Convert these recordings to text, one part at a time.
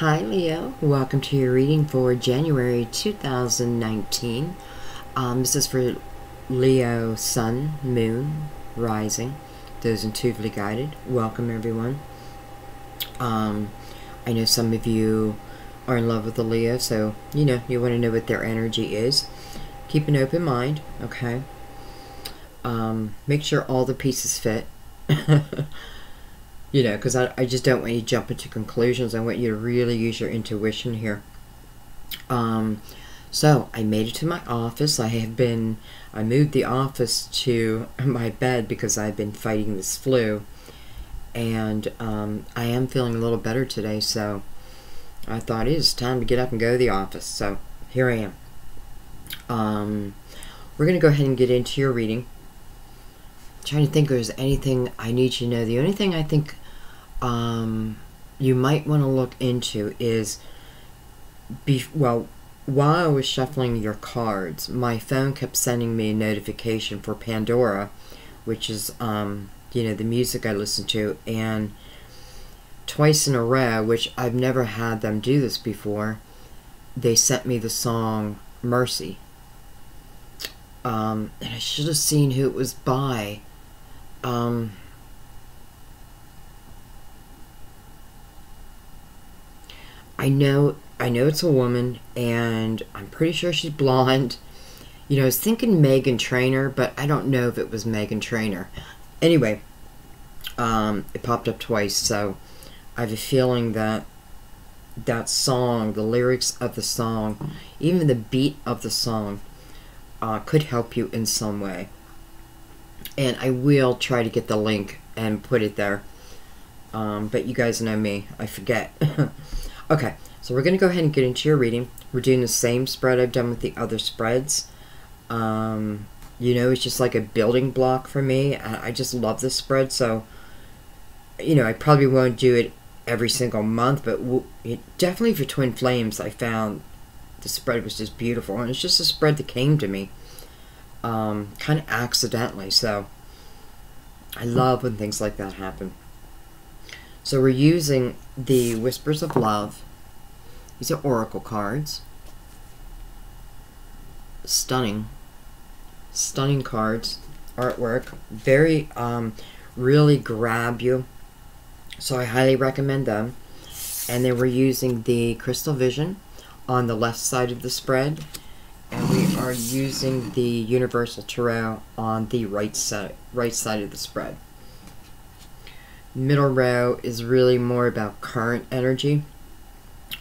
Hi Leo, welcome to your reading for January 2019. This is for Leo, Sun, Moon, Rising, those intuitively guided. Welcome everyone. I know some of you are in love with the Leo, so you want to know what their energy is. Keep an open mind, okay? Make sure all the pieces fit. Because I just don't want you to jump into conclusions. I want you to really use your intuition here. So I made it to my office. I moved the office to my bed because I've been fighting this flu. And I am feeling a little better today, so I thought it is time to get up and go to the office. So here I am. We're going to go ahead and get into your reading. Trying to think if there's anything I need you to know. The only thing I think you might want to look into is, while I was shuffling your cards, my phone kept sending me a notification for Pandora, which is, the music I listen to, and twice in a row, which I've never had them do this before, they sent me the song Mercy. And I should have seen who it was by. I know it's a woman, and I'm pretty sure she's blonde. I was thinking Meghan Trainor, but I don't know if it was Meghan Trainor. Anyway, it popped up twice, so I have a feeling that song, the lyrics of the song, even the beat of the song, could help you in some way. And I will try to get the link and put it there. But you guys know me. I forget. Okay, so we're going to go ahead and get into your reading. We're doing the same spread I've done with the other spreads. It's just like a building block for me. I just love this spread. So, I probably won't do it every single month. But definitely for Twin Flames, I found the spread was just beautiful. And it's just a spread that came to me. Kind of accidentally, so I love when things like that happen. So we're using the Whispers of Love. These are oracle cards. Stunning cards, artwork, very really grab you, so I highly recommend them. And then we're using the Crystal Vision on the left side of the spread, and we are using the Universal Tarot on the right side of the spread. Middle row is really more about current energy.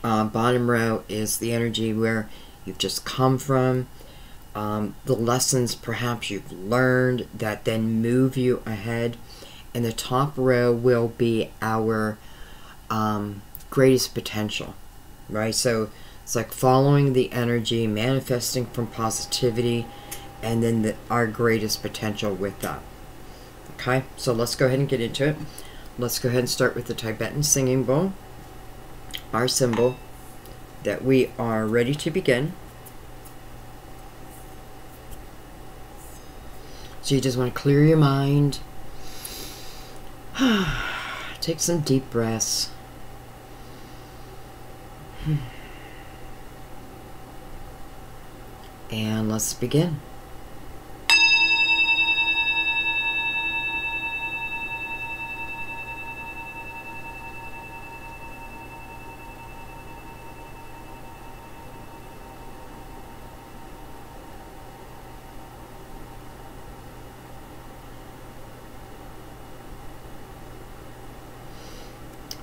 Bottom row is the energy where you've just come from, the lessons perhaps you've learned that then move you ahead. And the top row will be our greatest potential, right? So it's like following the energy, manifesting from positivity, and then our greatest potential with that. Okay, so let's go ahead and get into it. Let's go ahead and start with the Tibetan singing bowl, our symbol that we are ready to begin. So you just want to clear your mind. Take some deep breaths. And let's begin.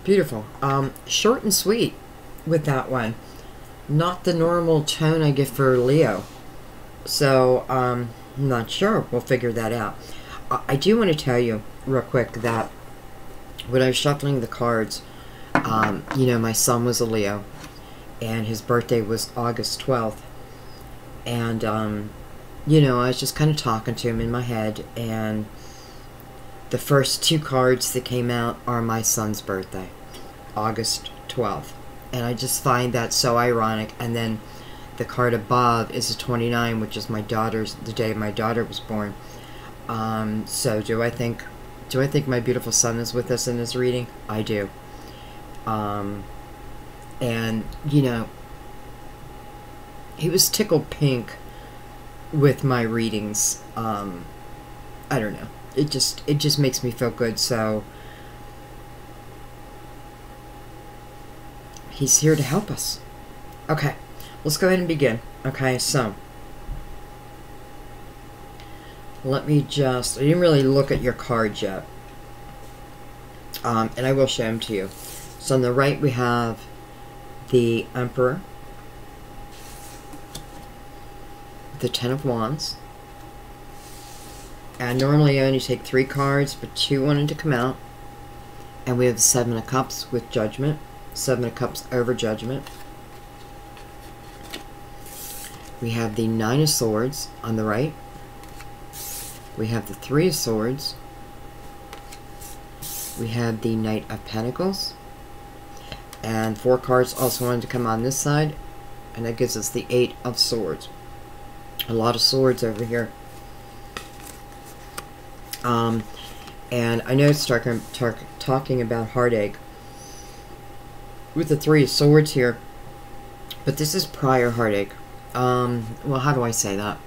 Beautiful. Short and sweet with that one. Not the normal tone I get for Leo. So, I'm not sure. We'll figure that out. I do want to tell you real quick that when I was shuffling the cards, my son was a Leo, and his birthday was August 12th. And, I was just kind of talking to him in my head, and the first two cards that came out are my son's birthday, August 12th. And I just find that so ironic. And then the card above is a 29, which is the day my daughter was born. So do I think my beautiful son is with us in this reading? I do. And, you know, he was tickled pink with my readings. I don't know. It just makes me feel good. So he's here to help us. Okay, let's go ahead and begin. Okay, so let me just, I didn't really look at your cards yet. And I will show them to you. So on the right we have the Emperor, the Ten of Wands. And normally I only take 3 cards, but 2 wanted to come out. And we have the Seven of Cups with Judgment. Seven of Cups over Judgment. We have the Nine of Swords on the right. We have the Three of Swords. We have the Knight of Pentacles. And 4 cards also wanted to come on this side. And that gives us the Eight of Swords. A lot of swords over here. And I know it's talking about heartache with the Three of Swords here, but this is prior heartache. Well, how do I say that?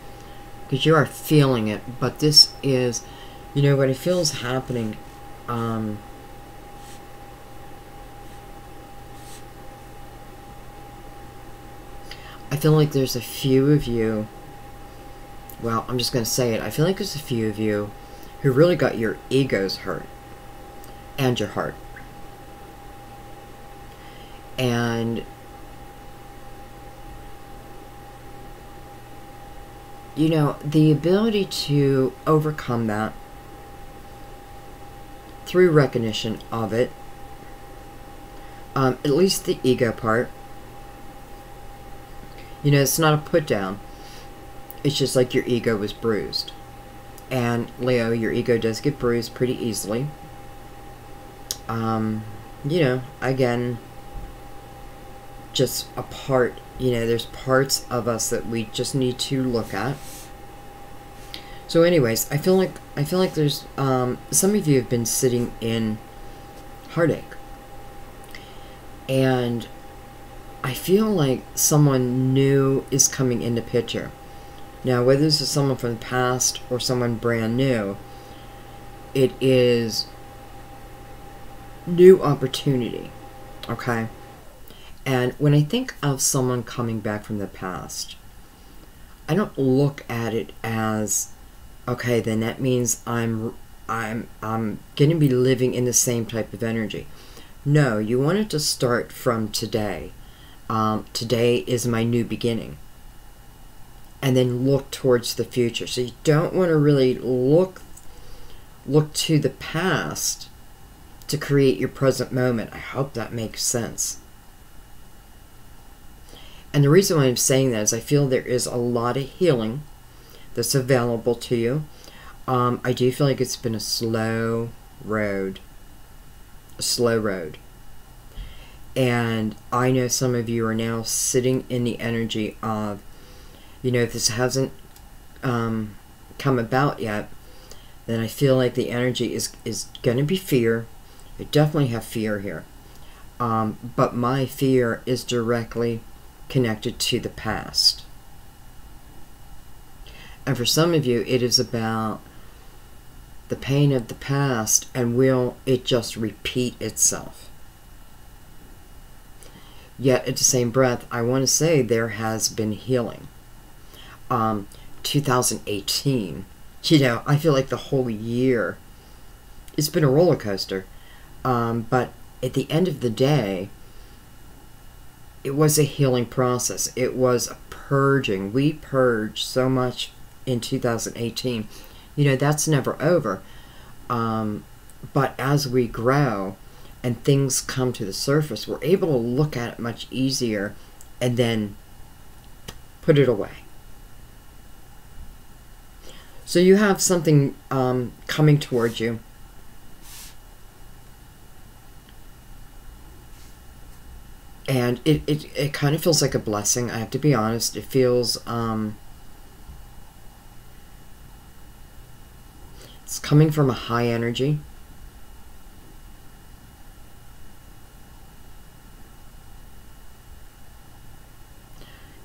Because you are feeling it, but this is, you know, what I feel is happening. I feel like there's a few of you, well, I'm just going to say it, I feel like there's a few of you who really got your egos hurt and your heart. And you know, the ability to overcome that through recognition of it, at least the ego part, you know, it's not a put down. It's just like your ego was bruised. And Leo, your ego does get bruised pretty easily. You know, again, just a part, you know, there's parts of us that we just need to look at. So anyways, I feel like there's some of you have been sitting in heartache. And I feel like someone new is coming into picture. Now, whether this is someone from the past or someone brand new, it is new opportunity, okay? And when I think of someone coming back from the past, I don't look at it as, okay, then that means I'm going to be living in the same type of energy. No, you want it to start from today. Today is my new beginning. And then look towards the future. So you don't want to really look to the past to create your present moment. I hope that makes sense. And the reason why I'm saying that is I feel there is a lot of healing that's available to you. I do feel like it's been a slow road. A slow road. And I know some of you are now sitting in the energy of, you know, if this hasn't come about yet, then I feel like the energy is going to be fear. I definitely have fear here. But my fear is directly connected to the past. And for some of you, it is about the pain of the past, and will it just repeat itself? Yet at the same breath, I want to say there has been healing. 2018, you know, I feel like the whole year, it's been a roller coaster. But at the end of the day, it was a healing process. It was a purging. We purged so much in 2018. You know, that's never over. But as we grow and things come to the surface, we're able to look at it much easier and then put it away. So you have something coming towards you. And it kind of feels like a blessing, I have to be honest. It feels, it's coming from a high energy.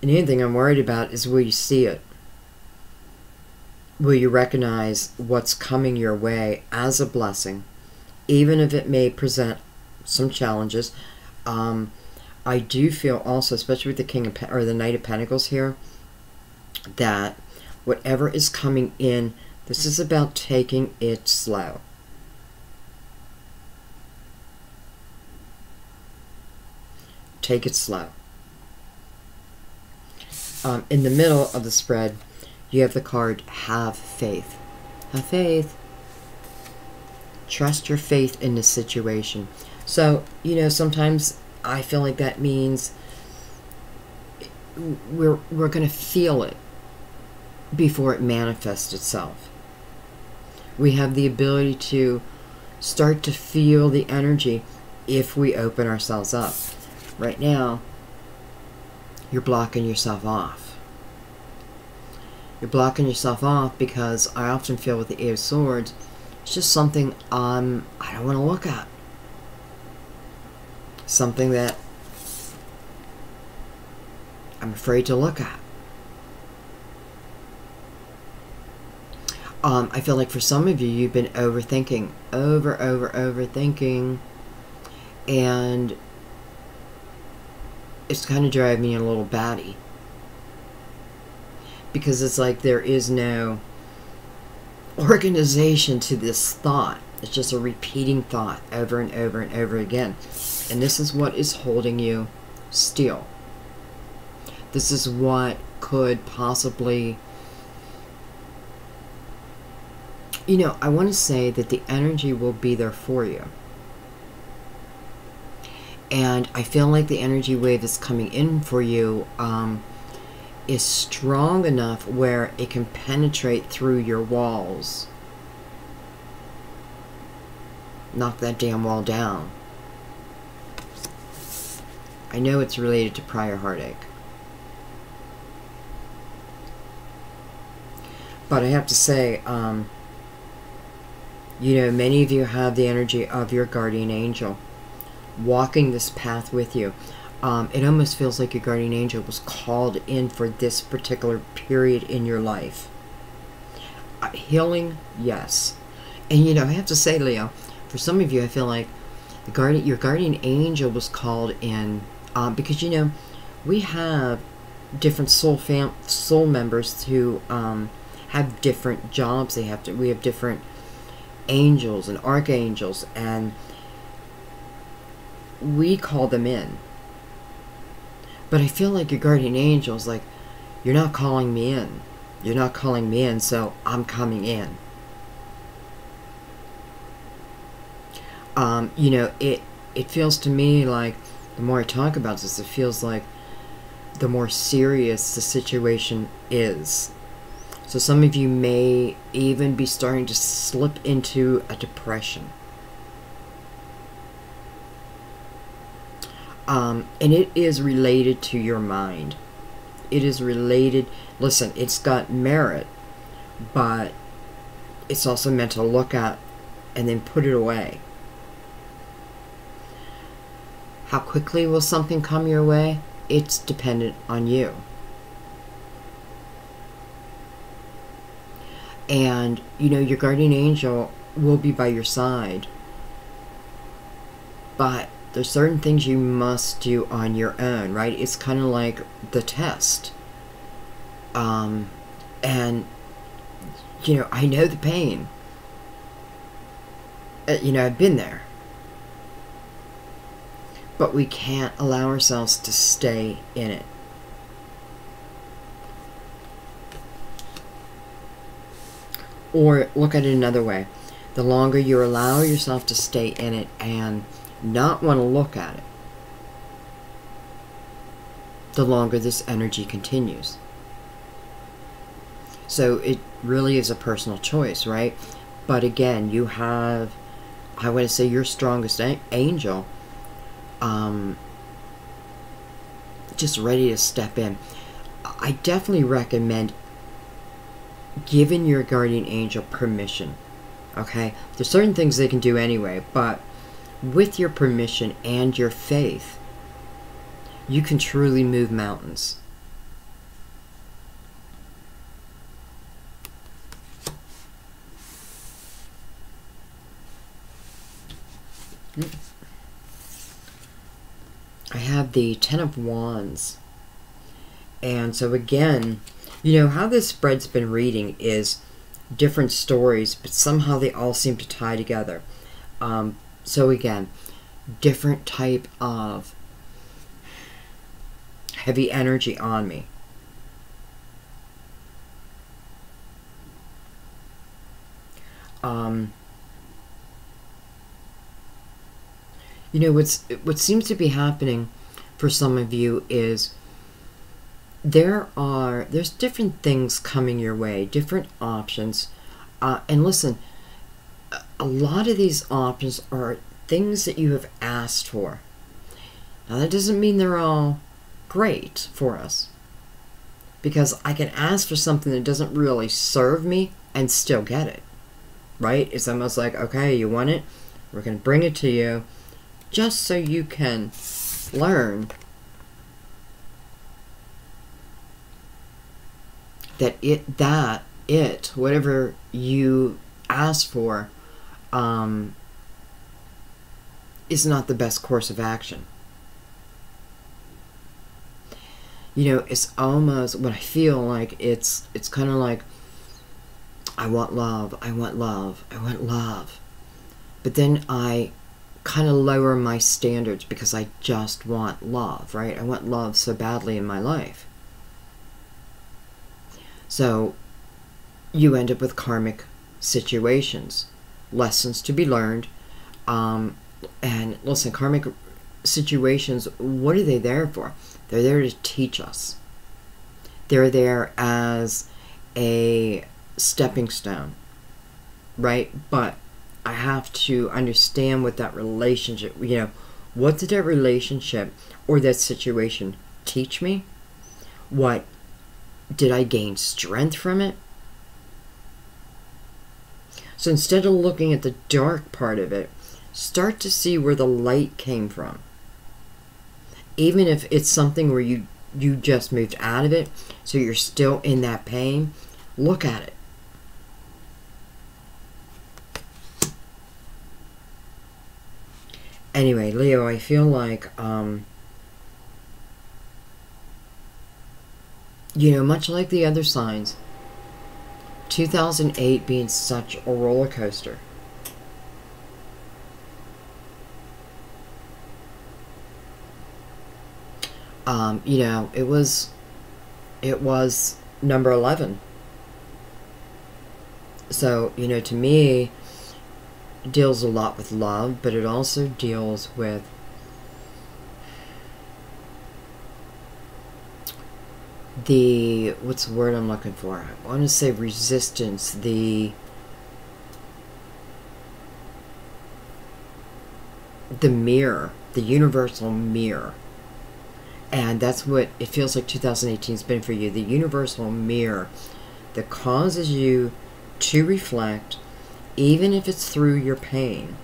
And the only thing I'm worried about is, will you see it? Will you recognize what's coming your way as a blessing, even if it may present some challenges? I do feel also, especially with the the Knight of Pentacles here, that whatever is coming in, this is about taking it slow. Take it slow. In the middle of the spread, you have the card, have faith. Have faith. Trust your faith in the situation. So, you know, sometimes I feel like that means we're going to feel it before it manifests itself. We have the ability to start to feel the energy if we open ourselves up. Right now, you're blocking yourself off. You're blocking yourself off because I often feel with the Eight of Swords, it's just something I don't want to look at. Something that I'm afraid to look at. I feel like for some of you, you've been overthinking, overthinking, and it's kind of driving me a little batty. Because it's like there is no organization to this thought. It's just a repeating thought over and over and over again. And this is what is holding you still. This is what could possibly... You know, I want to say that the energy will be there for you. And I feel like the energy wave that's coming in for you is strong enough where it can penetrate through your walls. Knock that damn wall down. I know it's related to prior heartache. But I have to say, you know, many of you have the energy of your guardian angel walking this path with you. It almost feels like your guardian angel was called in for this particular period in your life. Healing, yes. And you know, I have to say, Leo, for some of you, I feel like your guardian angel was called in because, you know, we have different soul members who have different jobs. We have different angels and archangels, and we call them in. But I feel like your guardian angel is like, you're not calling me in. You're not calling me in, so I'm coming in. You know, it feels to me like, the more I talk about this, it feels like the more serious the situation is. So some of you may even be starting to slip into a depression. And it is related to your mind. It is related, listen, it's got merit, but it's also meant to look at and then put it away. How quickly will something come your way? It's dependent on you. And, you know, your guardian angel will be by your side. But there's certain things you must do on your own, right? It's kind of like the test. And, you know, I know the pain. You know, I've been there. But we can't allow ourselves to stay in it. Or look at it another way. The longer you allow yourself to stay in it and not want to look at it, the longer this energy continues. So it really is a personal choice, right? But again, you have, I want to say, your strongest angel just ready to step in. I definitely recommend giving your guardian angel permission. Okay? There's certain things they can do anyway, but with your permission and your faith, you can truly move mountains. I have the Ten of Wands. And so again, you know, how this spread's been reading is different stories, but somehow they all seem to tie together. So again, different type of heavy energy on me. You know, what seems to be happening for some of you is there's different things coming your way, different options. And listen, a lot of these options are things that you have asked for. Now, that doesn't mean they're all great for us, because I can ask for something that doesn't really serve me and still get it, right? It's almost like, okay, you want it? We're going to bring it to you just so you can learn that whatever you asked for, is not the best course of action. You know, it's almost what I feel like. It's kind of like, I want love, I want love, I want love. But then I kind of lower my standards because I just want love, right? I want love so badly in my life. So you end up with karmic situations, lessons to be learned. And listen, karmic situations, what are they there for? They're there to teach us. They're there as a stepping stone, right? But I have to understand what that relationship, you know, what did that relationship or that situation teach me? What did I gain strength from it? So instead of looking at the dark part of it, start to see where the light came from. Even if it's something where you just moved out of it, so you're still in that pain, look at it. Anyway, Leo, I feel like, you know, much like the other signs, 2008 being such a roller coaster. You know, it was number 11. So, you know, to me, it deals a lot with love, but it also deals with the, what's the word I'm looking for? I want to say resistance, the mirror, the universal mirror. And that's what it feels like 2018 has been for you. The universal mirror that causes you to reflect, even if it's through your pain,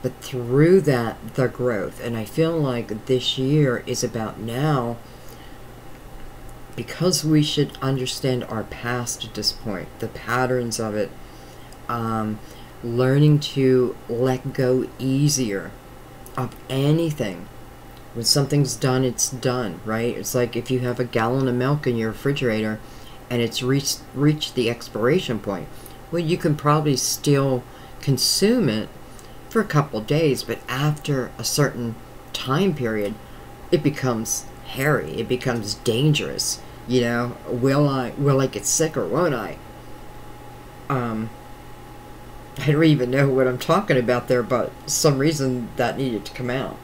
but through that, the growth. And I feel like this year is about now, because we should understand our past at this point, the patterns of it, learning to let go easier of anything. When something's done, it's done, right? It's like if you have a gallon of milk in your refrigerator and it's reached the expiration point. Well, you can probably still consume it for a couple days, but after a certain time period, it becomes hairy. It becomes dangerous. You know, will I get sick or won't I? I don't even know what I'm talking about there, but some reason that needed to come out.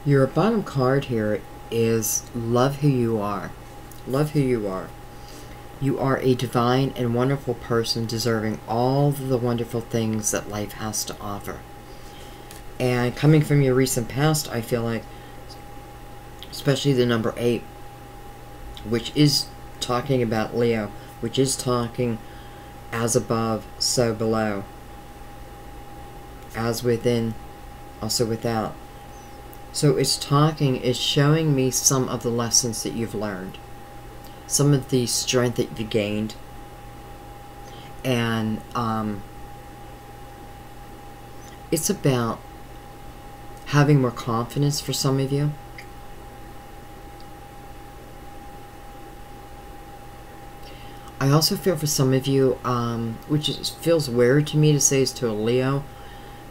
Your bottom card here is love who you are. Love who you are. You are a divine and wonderful person deserving all the wonderful things that life has to offer. And coming from your recent past, I feel like, especially the number 8, which is talking about Leo, which is talking as above, so below. as within, also without. So it's showing me some of the lessons that you've learned, some of the strength that you've gained, and it's about having more confidence for some of you. I also feel for some of you, which feels weird to me to say is to a Leo,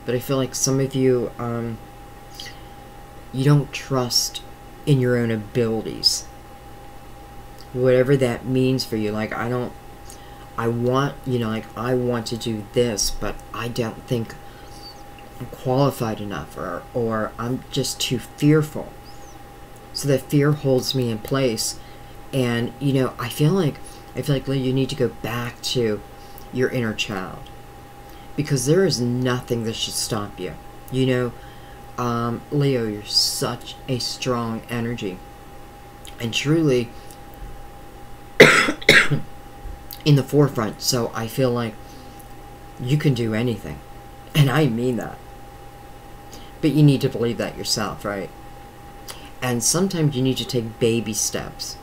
but I feel like some of you, you don't trust in your own abilities. Whatever that means for you. Like, I want to do this, but I don't think I'm qualified enough, or I'm just too fearful. So that fear holds me in place. And, I feel like, Leo, you need to go back to your inner child. Because there is nothing that should stop you. Leo, you're such a strong energy. And truly in the forefront. So I feel like you can do anything. And I mean that. But you need to believe that yourself, right? And sometimes you need to take baby steps.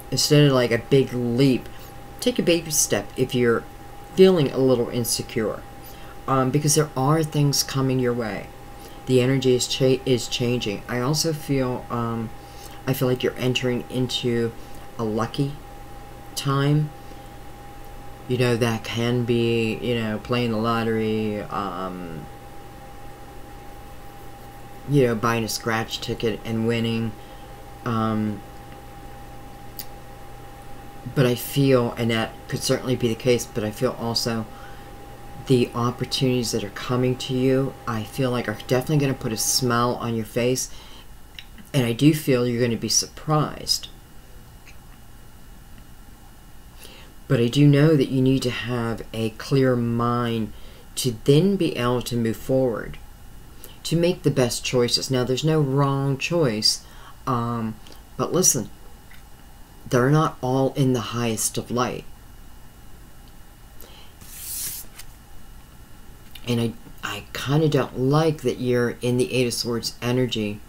Instead of like a big leap, take a baby step if you're feeling a little insecure. Because there are things coming your way. The energy is changing. I also feel, I feel like you're entering into a lucky time. That can be, playing the lottery, buying a scratch ticket and winning. But I feel, and that could certainly be the case, but I feel also the opportunities that are coming to you, I feel like are definitely going to put a smile on your face. And I do feel you're going to be surprised. But I do know that you need to have a clear mind to then be able to move forward, to make the best choices. Now, there's no wrong choice, but listen, they're not all in the highest of light. And I kind of don't like that you're in the Eight of Swords energy,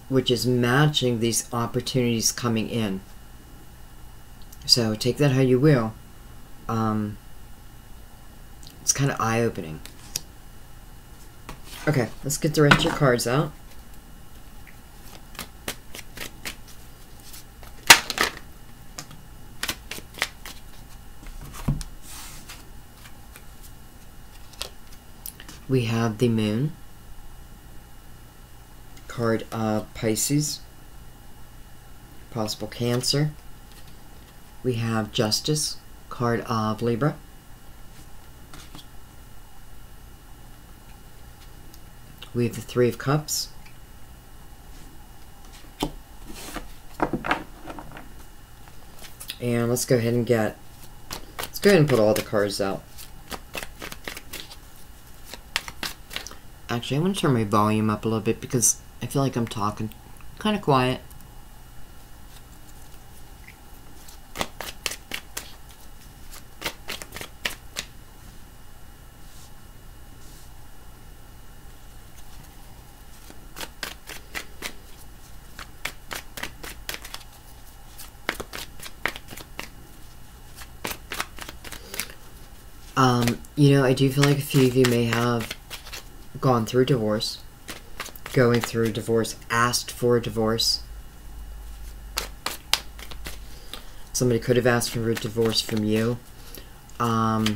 which is matching these opportunities coming in. So take that how you will. It's kind of eye-opening. Okay, let's get the rest of your cards out. We have the Moon, card of Pisces, possible Cancer. We have Justice, card of Libra. We have the Three of Cups. And let's go ahead and put all the cards out. Actually, I'm going to turn my volume up a little bit because I feel like I'm talking kind of quiet. I do feel like a few of you may have gone through divorce, going through divorce, asked for a divorce. Somebody could have asked for a divorce from you. The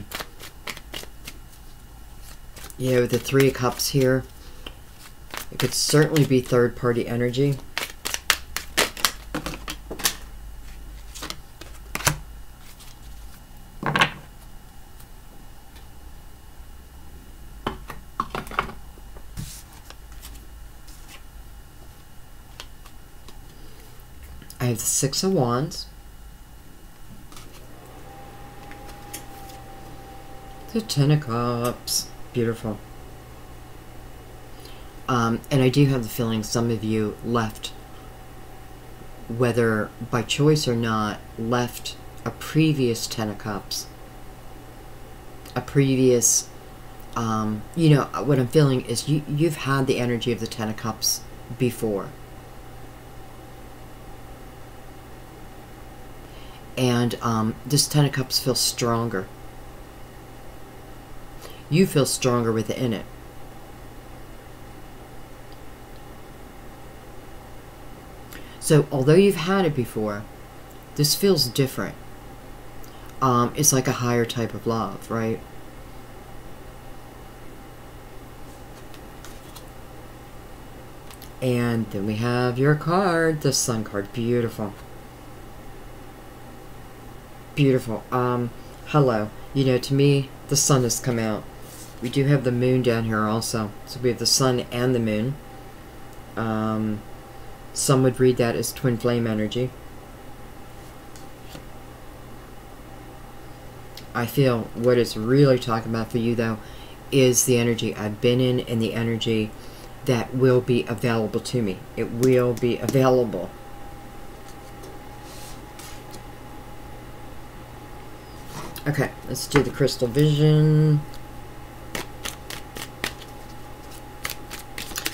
Three of Cups here, it could certainly be third-party energy. I have the Six of Wands, the Ten of Cups, beautiful. And I do have the feeling some of you left, whether by choice or not, left a previous Ten of Cups, a previous You know, what I'm feeling is you've had the energy of the Ten of Cups before. And this Ten of Cups feels stronger. You feel stronger within it. So, although you've had it before, this feels different. It's like a higher type of love, right? And then we have your card, the Sun card. Beautiful. Beautiful. Hello. You know, to me, the Sun has come out. We do have the Moon down here also. So we have the Sun and the Moon. Some would read that as twin flame energy. I feel what it's really talking about for you, though, is the energy I've been in and the energy that will be available to me. It will be available. Okay, let's do the crystal vision.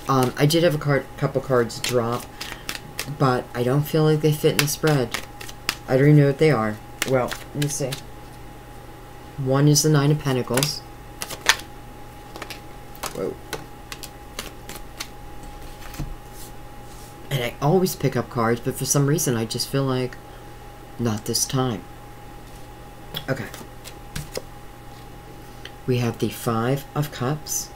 I did have a couple cards drop, but I don't feel like they fit in the spread. I don't even know what they are. Well, let me see. One is the Nine of Pentacles. Whoa. And I always pick up cards, but for some reason I just feel like not this time. Okay. We have the Five of Cups.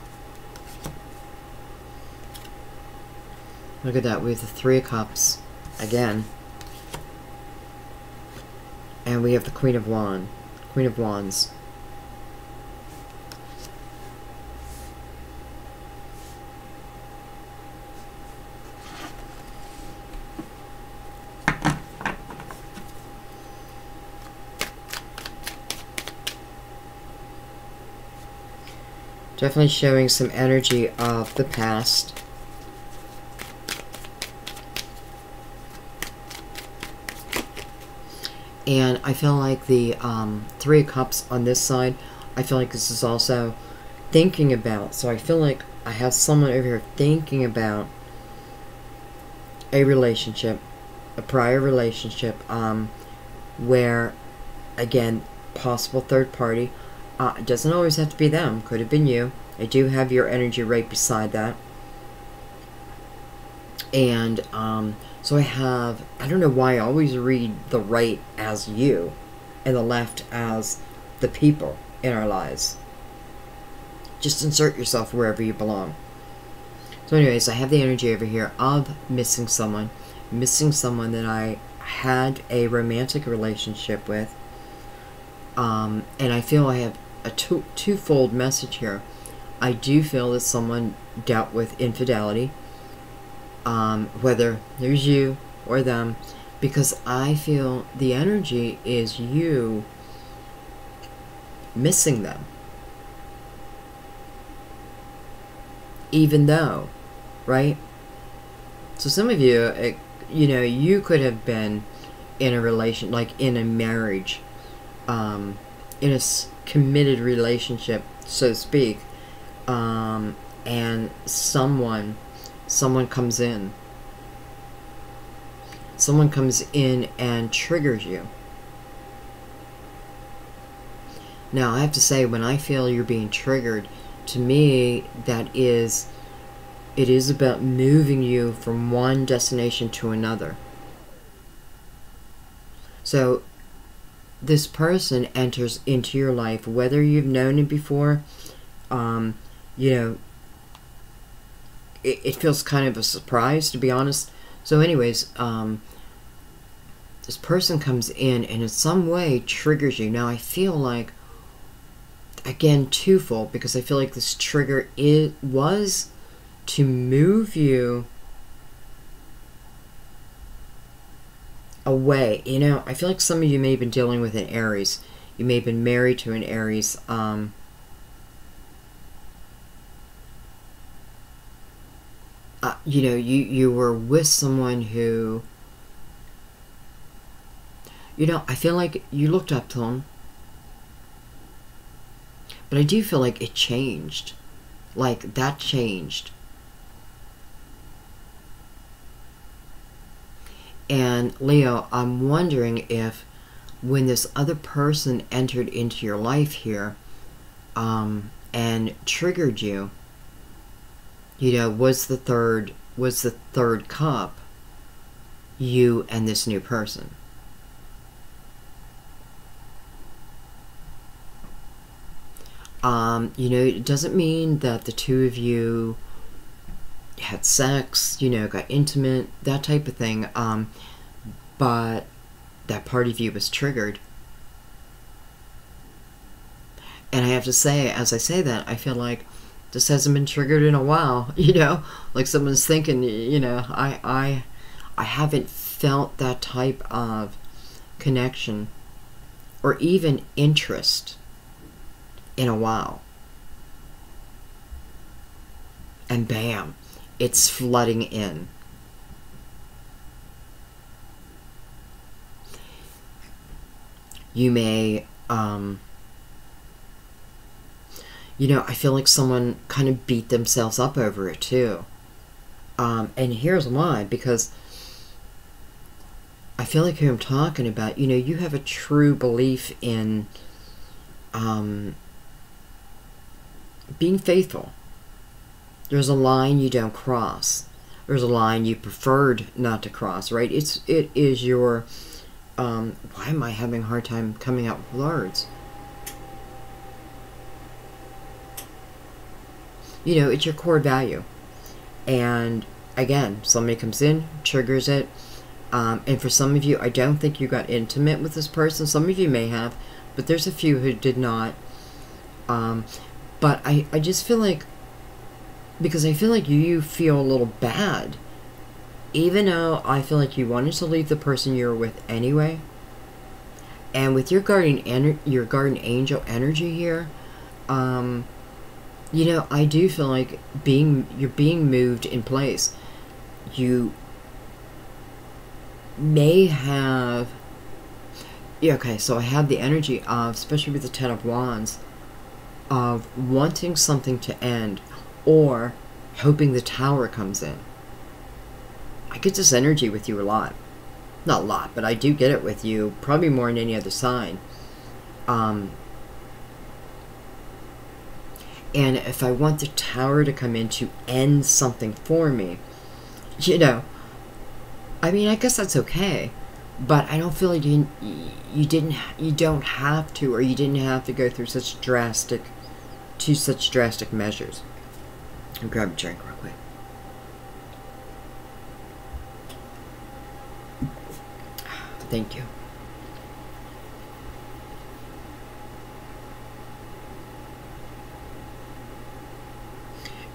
Look at that. We have the Three of Cups again. And we have the Queen of Wands. Queen of Wands. Definitely showing some energy of the past. And I feel like the Three of Cups on this side, I feel like this is also thinking about. So I feel like I have someone over here thinking about a relationship, a prior relationship, where, again, possible third party. It doesn't always have to be them. Could have been you. I do have your energy right beside that. And so I don't know why I always read the right as you and the left as the people in our lives. Just insert yourself wherever you belong. So anyways, I have the energy over here of missing someone that I had a romantic relationship with. And I feel I have a twofold message here. I do feel that someone dealt with infidelity. Whether there's you or them, because I feel the energy is you missing them. Even though, right? So some of you, you know, you could have been in a relation, like in a marriage, in a committed relationship, so to speak, and someone comes in. Someone comes in and triggers you. Now, I have to say, when I feel you're being triggered, to me, it is about moving you from one destination to another. So, this person enters into your life, whether you've known him before, you know, it feels kind of a surprise, to be honest. So anyways, this person comes in and in some way triggers you. Now I feel like, again, twofold, because I feel like this trigger was to move you away. You know, I feel like some of you may have been dealing with an Aries. You may have been married to an Aries. You know, you were with someone who, you know, I feel like you looked up to them, But I do feel like it changed. Like, that changed. And Leo, I'm wondering if when this other person entered into your life here, and triggered you, you know, was the third cup you and this new person? You know, it doesn't mean that the two of you had sex, you know, got intimate, that type of thing, but that part of you was triggered. And I have to say, as I say that, I feel like this hasn't been triggered in a while, you know? Like someone's thinking, you know, I haven't felt that type of connection or even interest in a while. And bam, it's flooding in. You may, you know, I feel like someone kind of beat themselves up over it too. And here's why, because I feel like who I'm talking about, you know, you have a true belief in being faithful. There's a line you don't cross. There's a line you preferred not to cross, right? It is your, why am I having a hard time coming out with words? You know, it's your core value. And again, somebody comes in, triggers it. And for some of you, I don't think you got intimate with this person. Some of you may have, but there's a few who did not. But I just feel like, because I feel like you feel a little bad, even though I feel like you wanted to leave the person you were with anyway. And with your guardian angel energy here, you know, I do feel like you're being moved in place. You may have, yeah, okay, so I have the energy of, especially with the Ten of Wands, of wanting something to end or hoping the Tower comes in. I get this energy with you a lot. Not a lot, but I do get it with you, probably more than any other sign. And if I want the Tower to come in to end something for me, you know, I mean, I guess that's okay, but I don't feel like you don't have to, or you didn't have to go through such drastic measures. I'll grab a drink real quick. Thank you.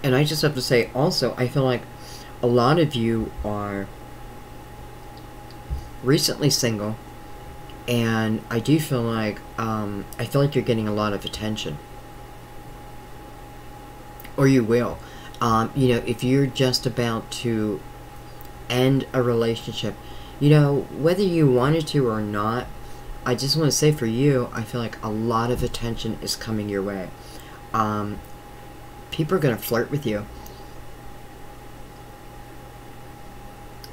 And I just have to say also, I feel like a lot of you are recently single, and I do feel like you're getting a lot of attention, or you will. You know, if you're just about to end a relationship, you know, whether you wanted to or not, I just want to say for you, I feel like a lot of attention is coming your way. People are going to flirt with you.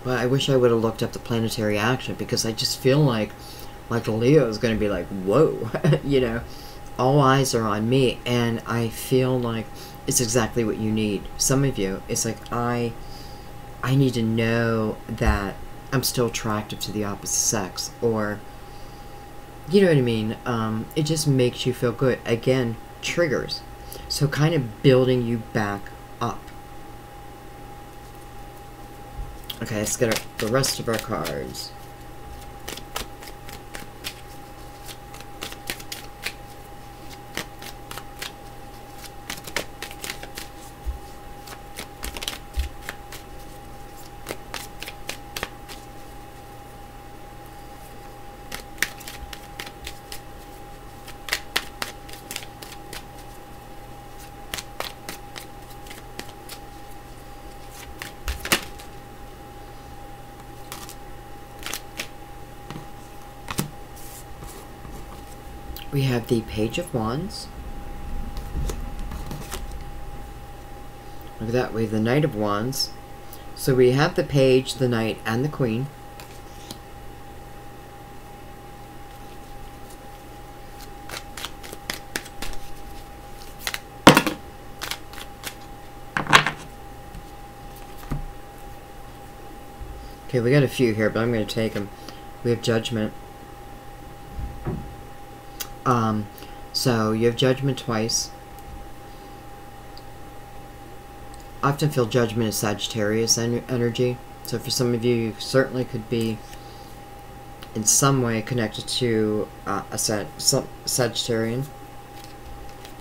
But I wish I would have looked up the planetary action, because I just feel like Leo is going to be like, whoa, you know, all eyes are on me, and I feel like it's exactly what you need. Some of you, it's like, I need to know that I'm still attractive to the opposite sex, or, you know what I mean? It just makes you feel good. Again, triggers. So kind of building you back up. Okay, let's get the rest of our cards. We have the Page of Wands, Look at that. We have the Knight of Wands. So we have the Page, the Knight, and the Queen. Okay, we got a few here, but I'm going to take them. We have Judgment. So you have Judgment twice. I often feel Judgment is Sagittarius energy. So for some of you, you certainly could be in some way connected to a Sagittarian.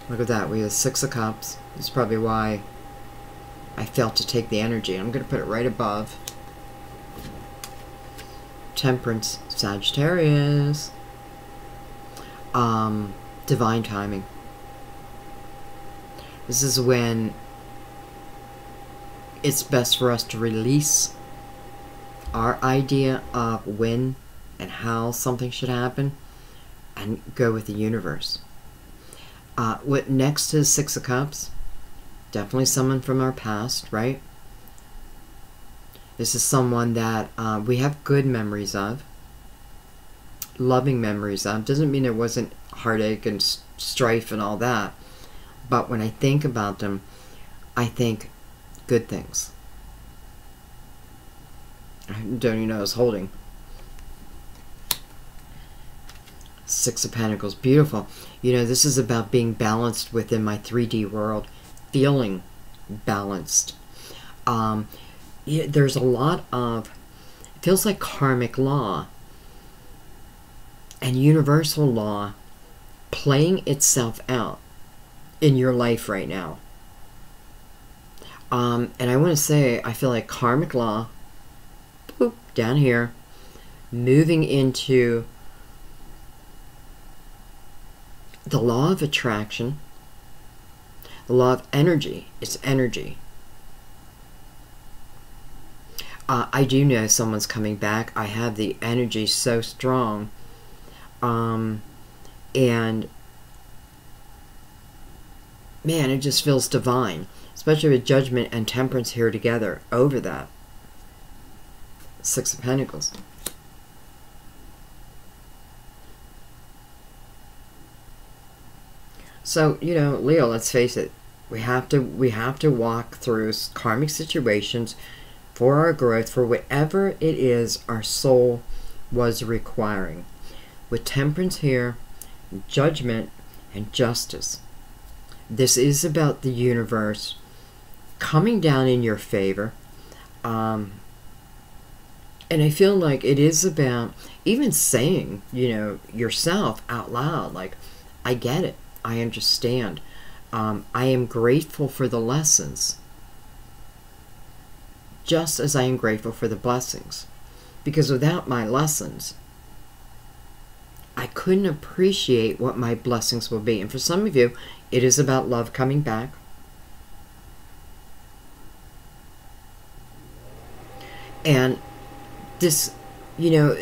Look at that. We have 6 of Cups. That's probably why I felt to take the energy. I'm going to put it right above. Temperance, Sagittarius. Divine timing. This is when it's best for us to release our idea of when and how something should happen and go with the universe. What next is 6 of Cups? Definitely someone from our past, right? This is someone that we have good memories of, loving memories of. Doesn't mean there wasn't heartache and strife and all that, but when I think about them, I think good things. I don't even know I was holding. 6 of Pentacles, beautiful. You know, this is about being balanced within my 3D world, feeling balanced. Yeah, there's a lot of, it feels like karmic law and universal law playing itself out in your life right now. And I want to say, I feel like karmic law, boop, down here, moving into the law of attraction, the law of energy. It's energy. I do know someone's coming back. I have the energy so strong. And man, it just feels divine. Especially with Judgment and Temperance here together over that. 6 of Pentacles. So, you know, Leo, let's face it. We have to walk through karmic situations for our growth, for whatever it is our soul was requiring. With Temperance here, Judgment, and Justice. This is about the universe coming down in your favor. And I feel like it is about even saying, you know, yourself out loud, like, I get it. I understand. I am grateful for the lessons. Just as I am grateful for the blessings. Because without my lessons, I couldn't appreciate what my blessings will be. And for some of you, it is about love coming back. And this, you know,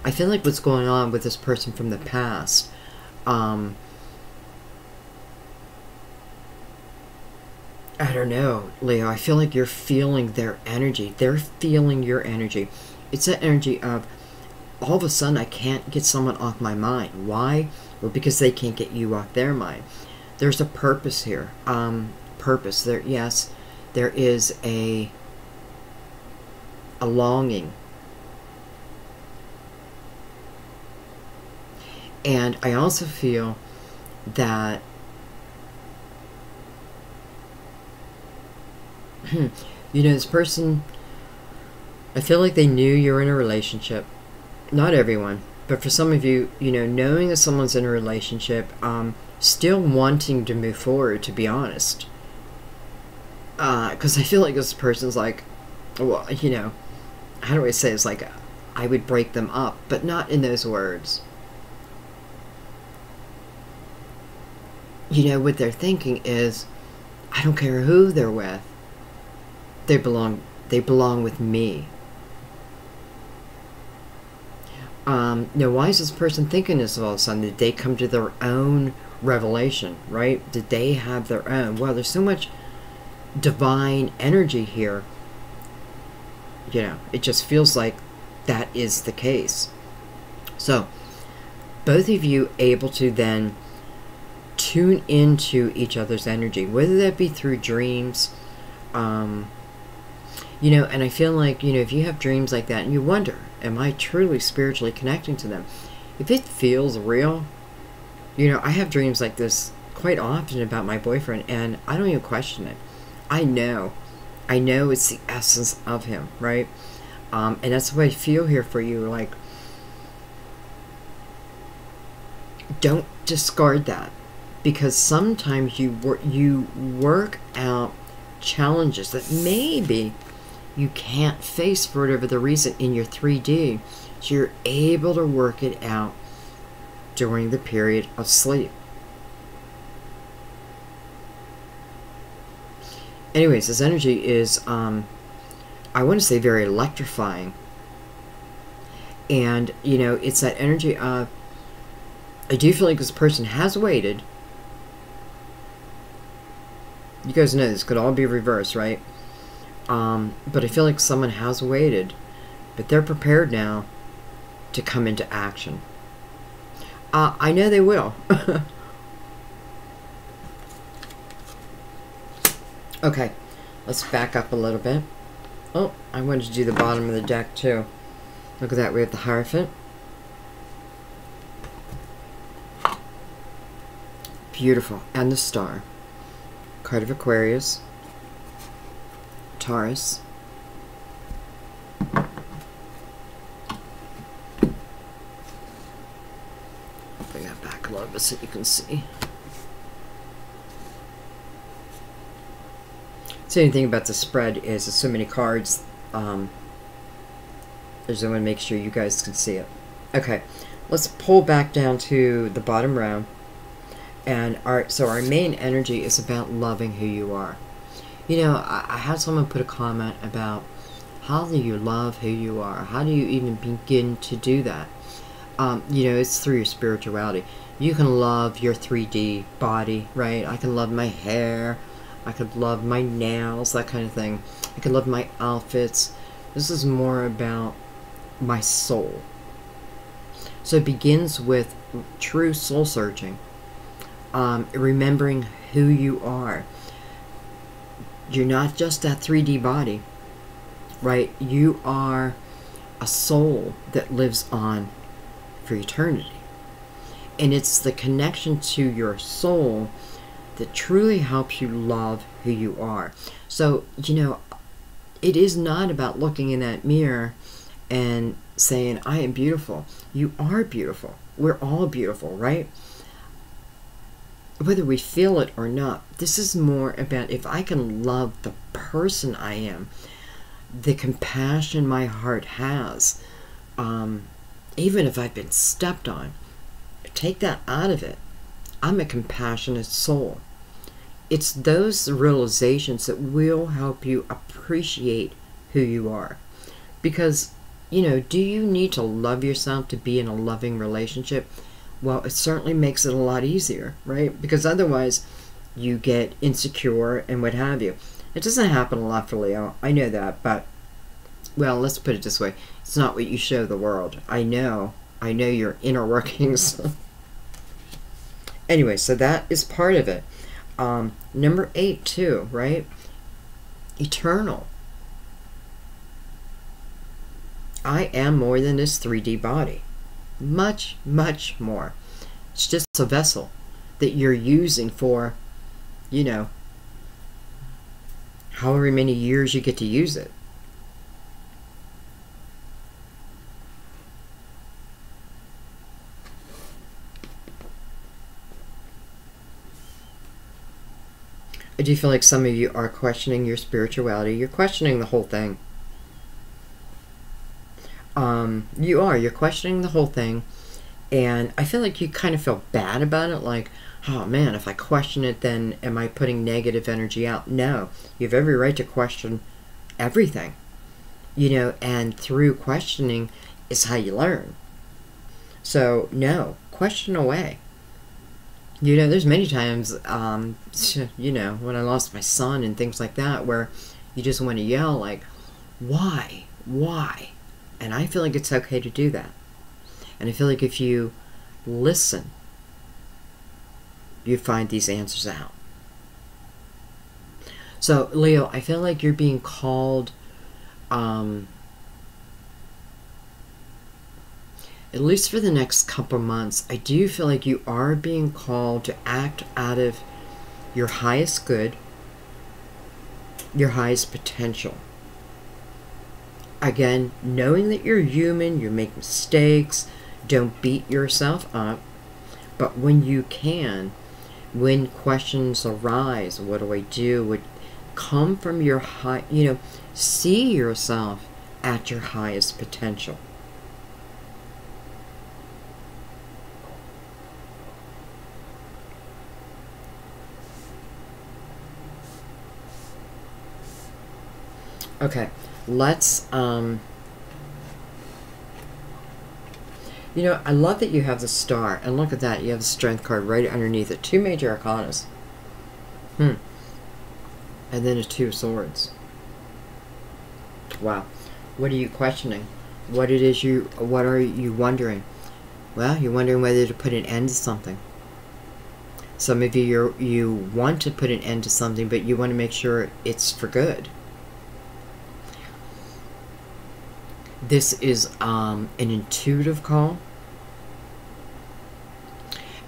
I feel like what's going on with this person from the past, I don't know, Leo. I feel like you're feeling their energy. They're feeling your energy. It's that energy of, all of a sudden, I can't get someone off my mind. Why? Well, because they can't get you off their mind. There's a purpose here. Purpose. There, yes, there is a longing. And I also feel that you know, this person, I feel like they knew you were in a relationship. Not everyone, but for some of you, you know, knowing that someone's in a relationship, still wanting to move forward, to be honest. Because I feel like this person's like, well, you know, how do I say, it's like, I would break them up, but not in those words. You know, what they're thinking is, I don't care who they're with. They belong with me. Now, why is this person thinking this all of a sudden? Did they come to their own revelation, right? Did they have their own? Well, there's so much divine energy here, you know, it just feels like that is the case. So both of you able to then tune into each other's energy, whether that be through dreams, you know, and I feel like, you know, if you have dreams like that and you wonder, am I truly spiritually connecting to them? If it feels real, you know, I have dreams like this quite often about my boyfriend, and I don't even question it. I know it's the essence of him, right? And that's what I feel here for you. Like, don't discard that, because sometimes you work out challenges that maybe you can't face for whatever the reason in your 3D, so you're able to work it out during the period of sleep. Anyways, this energy is, I want to say, very electrifying. And, you know, it's that energy of, I do feel like this person has waited. You guys know this could all be reversed, right? But I feel like someone has waited, but they're prepared now to come into action. I know they will. Okay, let's back up a little bit. Oh, I wanted to do the bottom of the deck too. Look at that, we have the Hierophant. Beautiful, and the Star. Card of Aquarius. Taurus. Bring that back a little bit so you can see. So the thing about the spread is there's so many cards. I just want to make sure you guys can see it. Okay, let's pull back down to the bottom row. And our main energy is about loving who you are. You know, I had someone put a comment about, how do you love who you are? How do you even begin to do that? You know, it's through your spirituality. You can love your 3D body, right? I can love my hair. I could love my nails, that kind of thing. I could love my outfits. This is more about my soul. So it begins with true soul searching. Remembering who you are. You're not just that 3D body, right? You are a soul that lives on for eternity. And it's the connection to your soul that truly helps you love who you are. So, you know, it is not about looking in that mirror and saying, I am beautiful. You are beautiful. We're all beautiful, right? Whether we feel it or not, this is more about, if I can love the person I am, the compassion my heart has, even if I've been stepped on, take that out of it. I'm a compassionate soul. It's those realizations that will help you appreciate who you are. Because, you know, do you need to love yourself to be in a loving relationship? Well, it certainly makes it a lot easier, right? Because otherwise, you get insecure and what have you. It doesn't happen a lot for Leo. I know that, but, well, let's put it this way. It's not what you show the world. I know your inner workings. Anyway, so that is part of it. Number 8 too, right? Eternal. I am more than this 3D body. Much, much more. It's just a vessel that you're using for, you know, however many years you get to use it. I do feel like some of you are questioning your spirituality. You're questioning the whole thing. You're questioning the whole thing, and I feel like you kind of feel bad about it, like, oh man, if I question it, then am I putting negative energy out? No, you have every right to question everything, you know, and through questioning is how you learn. So no, question away. You know, there's many times, you know, when I lost my son and things like that, where you just want to yell, like, why? Why? And I feel like it's okay to do that. And I feel like if you listen, you find these answers out. So, Leo, I feel like you're being called, at least for the next couple months, I do feel like you are being called to act out of your highest good, your highest potential. Again, knowing that you're human, you make mistakes, don't beat yourself up, but when you can, when questions arise, what do I do? Would come from your high, you know, see yourself at your highest potential. Okay, let's, you know, I love that you have the star, and look at that, you have the strength card right underneath it. 2 major arcanas. And then a 2 of swords. Wow. What are you questioning? What are you wondering? Well, you're wondering whether to put an end to something. Some of you want to put an end to something, but you want to make sure it's for good. This is an intuitive call.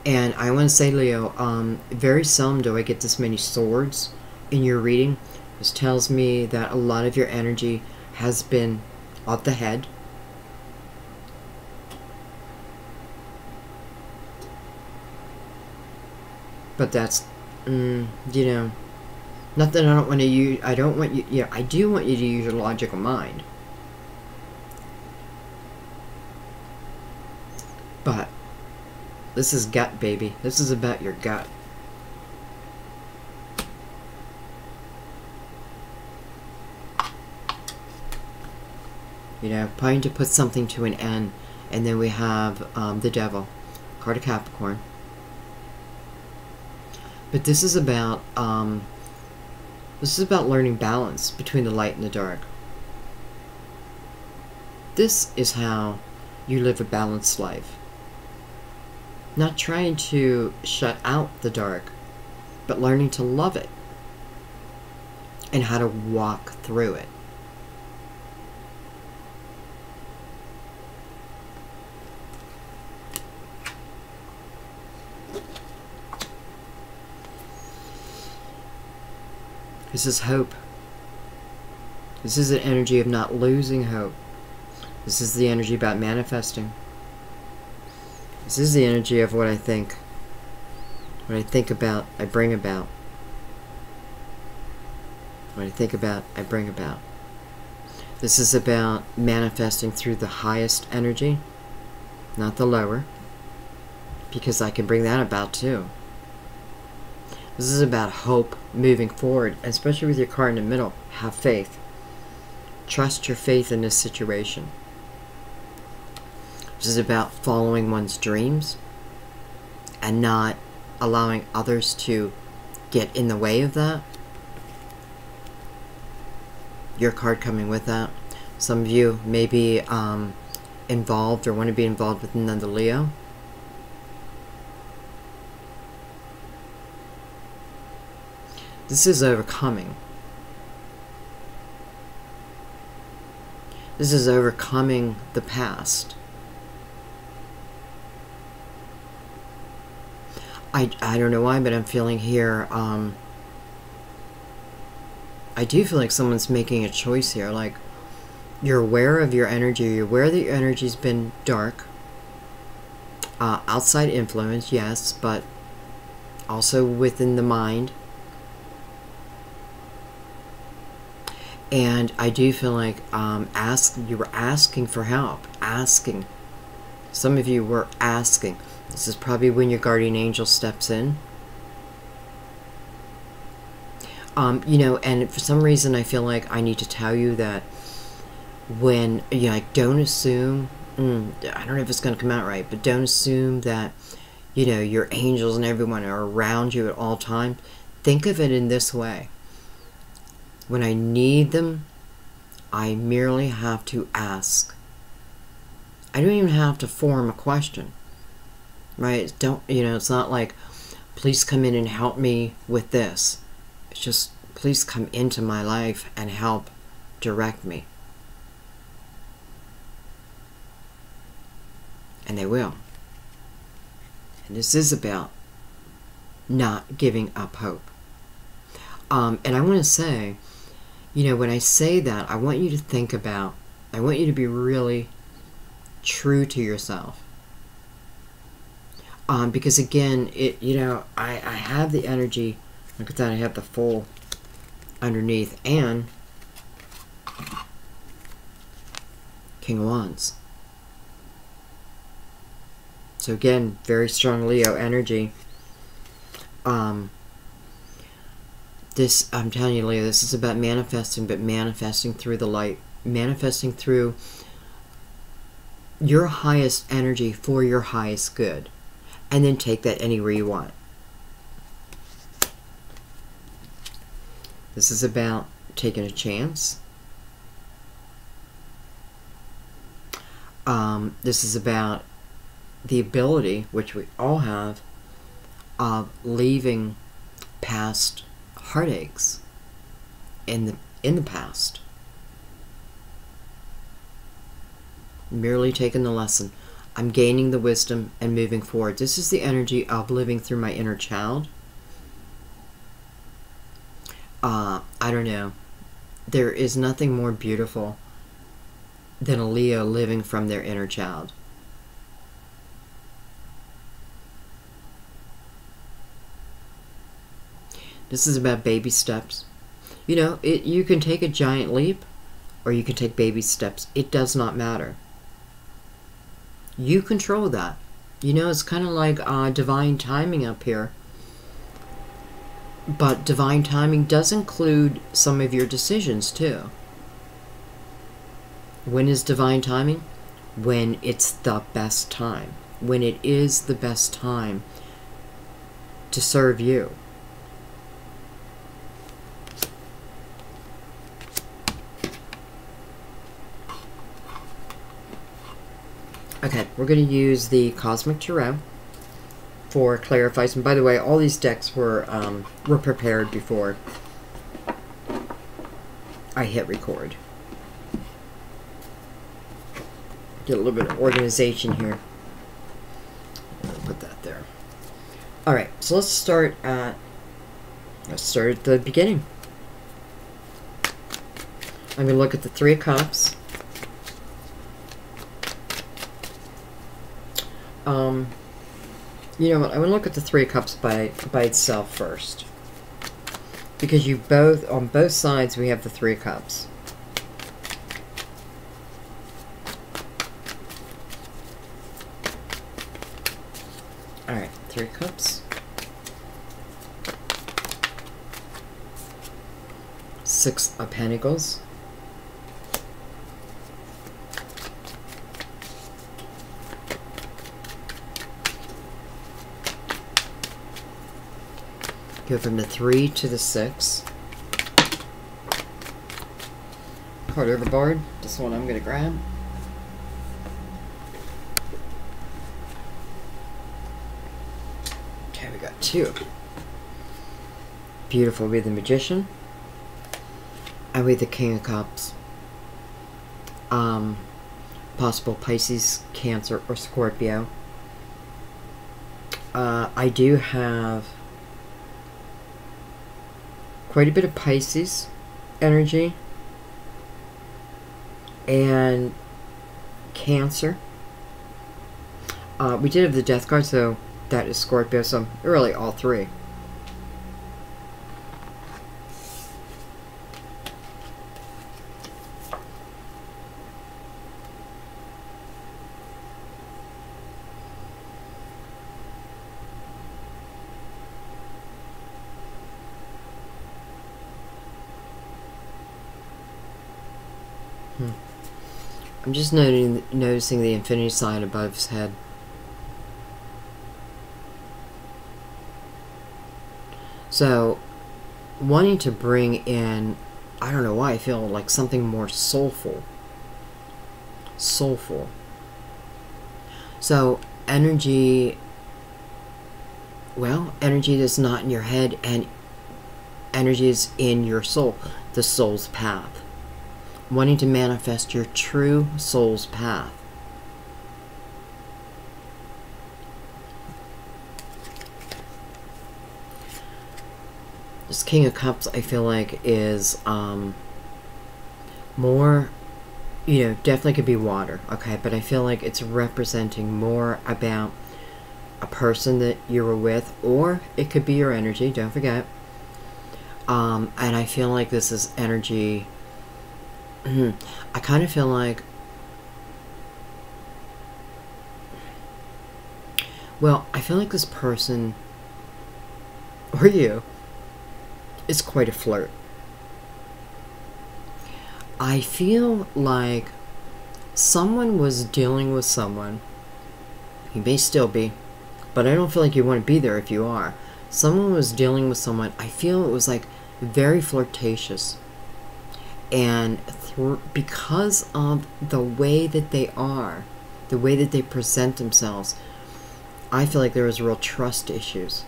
And I want to say, Leo, very seldom do I get this many swords in your reading. This tells me that a lot of your energy has been off the head. But that's, you know, not that I don't want to use, I don't want you, yeah, I do want you to use your logical mind. But this is gut, baby. This is about your gut. You know, trying to put something to an end. And then we have the Devil, card of Capricorn. But this is about learning balance between the light and the dark. This is how you live a balanced life. Not trying to shut out the dark, but learning to love it and how to walk through it. This is hope. This is an energy of not losing hope. This is the energy about manifesting. This is the energy of what I think. What I think about, I bring about. What I think about, I bring about. This is about manifesting through the highest energy, not the lower, because I can bring that about too. This is about hope moving forward, especially with your card in the middle. Have faith. Trust your faith in this situation. This is about following one's dreams and not allowing others to get in the way of that. Your card coming with that. Some of you may be involved or want to be involved with another Leo. This is overcoming. This is overcoming the past. I don't know why, but I'm feeling here, I do feel like someone's making a choice here. Like, you're aware of your energy. You're aware that your energy's been dark. Outside influence, yes, but also within the mind. And I do feel like you were asking for help. Asking. Some of you were asking. This is probably when your guardian angel steps in. You know, and for some reason I feel like I need to tell you that when, you know, like, don't assume, I don't know if it's going to come out right, but don't assume that you know, your angels and everyone are around you at all times. Think of it in this way. When I need them, I merely have to ask. I don't even have to form a question, right? It's not like, please come in and help me with this. It's just, please come into my life and help direct me. And they will. And this is about not giving up hope. And I want to say, you know, when I say that, I want you to think about, I want you to be really true to yourself. Because again, I have the energy. Look at that, I have the full underneath, and King of Wands. So again, very strong Leo energy. This, I'm telling you, Leo, this is about manifesting, but manifesting through the light. Manifesting through your highest energy for your highest good. And then take that anywhere you want. This is about taking a chance. This is about the ability, which we all have, of leaving past heartaches in the past. Merely taking the lesson. I'm gaining the wisdom and moving forward. This is the energy of living through my inner child. I don't know. There is nothing more beautiful than a Leo living from their inner child. This is about baby steps. You know, you can take a giant leap or you can take baby steps. It does not matter. You control that. You know, it's kind of like divine timing up here. But divine timing does include some of your decisions too. When is divine timing? When it's the best time. When it is the best time to serve you. Okay, we're going to use the Cosmic Tarot for clarifies. And by the way, all these decks were prepared before I hit record. Get a little bit of organization here. Put that there. All right, so let's start at the beginning. I'm going to look at the Three of Cups. You know what? I'm going to look at the Three of Cups by itself first. Because on both sides, we have the Three of Cups. Alright, Three of Cups. Six of Pentacles. Go from the 3 to the 6. Card overboard. This one I'm going to grab. Okay, we got 2. Beautiful. We have the Magician. And we have the King of Cups. Possible Pisces, Cancer, or Scorpio. I do have quite a bit of Pisces energy and Cancer. We did have the Death card, so that is Scorpio, so really all three. I'm just noticing the infinity sign above his head. So, wanting to bring in, I don't know why I feel like something more soulful. Soulful. So, energy, well, energy is not in your head, and energy is in your soul, the soul's path. Wanting to manifest your true soul's path. This King of Cups, I feel like, is more, definitely could be water, okay? But I feel like it's representing more about a person that you were with, or it could be your energy, don't forget. And I feel like this is energy. I kind of feel like, well, I feel like this person, or you, is quite a flirt. I feel like someone was dealing with someone. You may still be, but I don't feel like you want to be there if you are. Someone was dealing with someone. I feel it was like very flirtatious. And because of the way that they are, the way that they present themselves, I feel like there was real trust issues.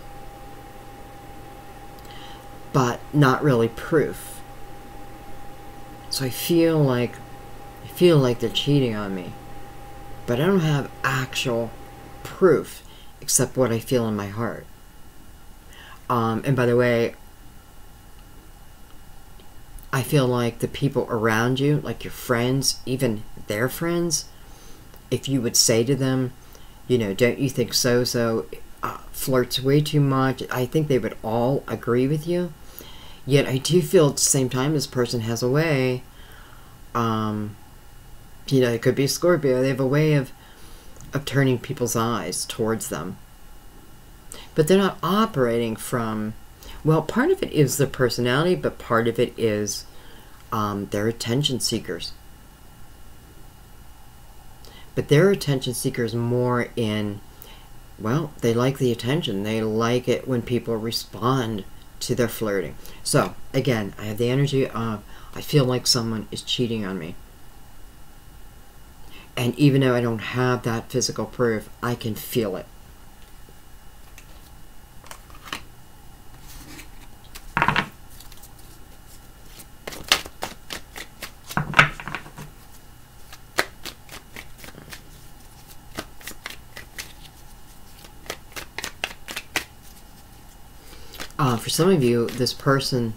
But not really proof. So I feel like they're cheating on me. But I don't have actual proof except what I feel in my heart. And by the way, I feel like the people around you, like your friends, even their friends, if you would say to them, don't you think so-so flirts way too much, I think they would all agree with you. Yet I do feel at the same time this person has a way, it could be a Scorpio, they have a way of turning people's eyes towards them. But they're not operating from, well, part of it is their personality, but part of it is they're attention seekers. But they're attention seekers more in, well, they like the attention. They like it when people respond to their flirting. So, again, I have the energy of, I feel like someone is cheating on me. And even though I don't have that physical proof, I can feel it. For some of you, this person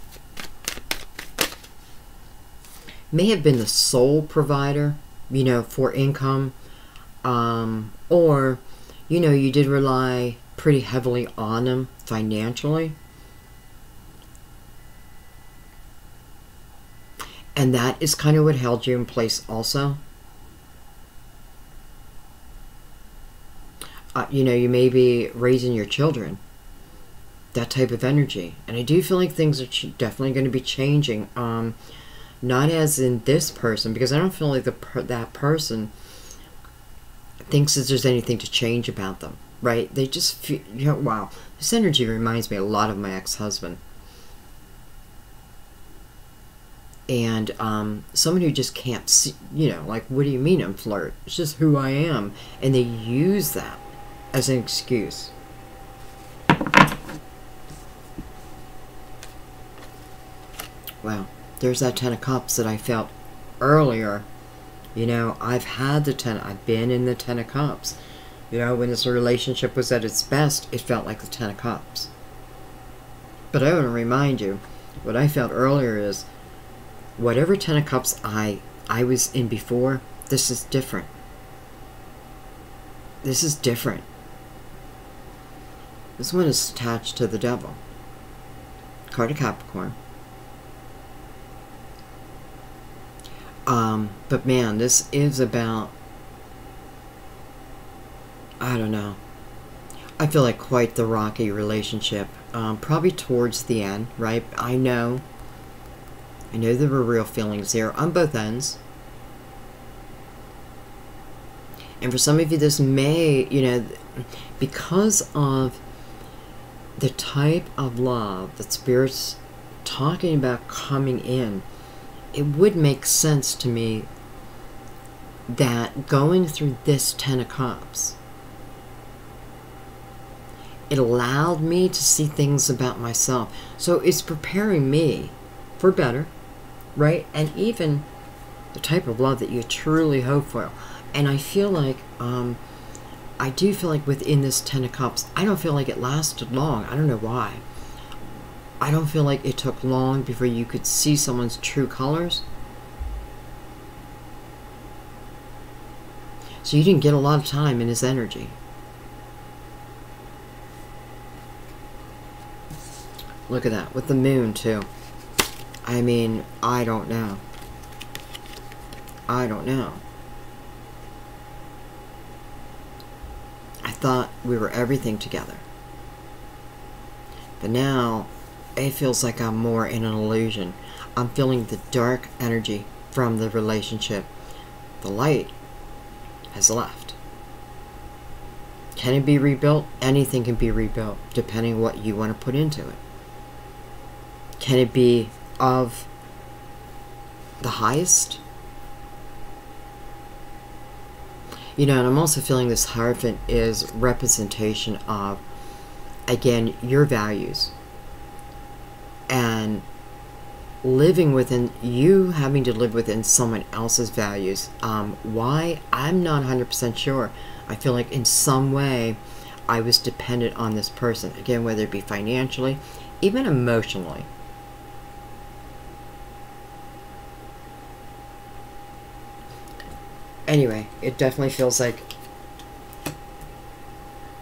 may have been the sole provider, for income, or, you did rely pretty heavily on them financially. And that is kind of what held you in place also. You may be raising your children. That type of energy. And I do feel like things are definitely going to be changing. Not as in this person, because I don't feel like that person thinks that there's anything to change about them, right? They just feel, wow, this energy reminds me a lot of my ex-husband. And someone who just can't see, like, what do you mean I'm flirt? It's just who I am. And they use that as an excuse. Well, there's that Ten of Cups that I felt earlier. I've had I've been in the Ten of Cups. When this relationship was at its best, it felt like the Ten of Cups. But I want to remind you, what I felt earlier is, whatever Ten of Cups I was in before, this is different. This is different. This one is attached to the Devil. Card of Capricorn. But man, this is about, I don't know. I feel like quite the rocky relationship. Probably towards the end, right? I know there were real feelings there on both ends. And for some of you, this may, because of the type of love that Spirit's talking about coming in, it would make sense to me that going through this Ten of Cups, it allowed me to see things about myself. So it's preparing me for better, right? And even the type of love that you truly hope for. And I feel like, I do feel like within this Ten of Cups, I don't feel like it lasted long. I don't know why. I don't feel like it took long before you could see someone's true colors. So you didn't get a lot of time in his energy. Look at that, with the moon too. I mean, I don't know. I don't know. I thought we were everything together. But now, it feels like I'm more in an illusion. I'm feeling the dark energy from the relationship. The light has left. Can it be rebuilt? Anything can be rebuilt, depending what you want to put into it. Can it be of the highest? You know, and I'm also feeling this Hierophant is representation of, again, your values. And living within, you having to live within someone else's values. Why? I'm not 100% sure. I feel like in some way I was dependent on this person. Again, whether it be financially, even emotionally. Anyway, it definitely feels like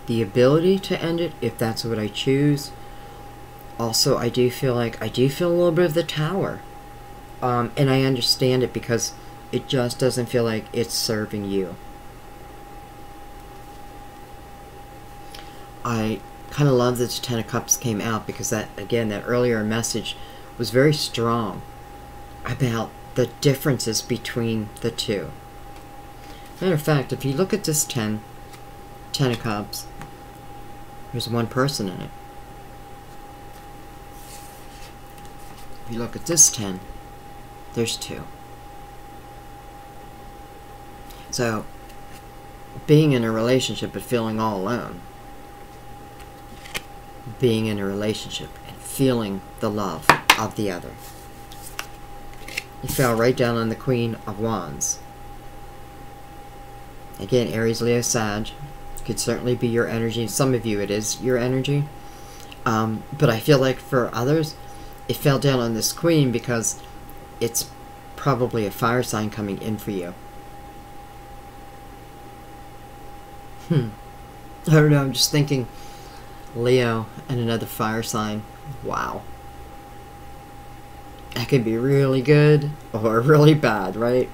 the ability to end it, if that's what I choose. Also, I do feel like, I do feel a little bit of the Tower. And I understand it because it just doesn't feel like it's serving you. I kind of love that the Ten of Cups came out because that, again, that earlier message was very strong about the differences between the two. Matter of fact, if you look at this Ten of Cups, there's one person in it. If you look at this 10, there's 2. So, being in a relationship but feeling all alone. Being in a relationship and feeling the love of the other. You fell right down on the Queen of Wands. Again, Aries, Leo, Sag. Could certainly be your energy. Some of you it is your energy. But I feel like for others, it fell down on this Queen because it's probably a fire sign coming in for you. I don't know, I'm just thinking Leo and another fire sign. Wow. That could be really good or really bad, right?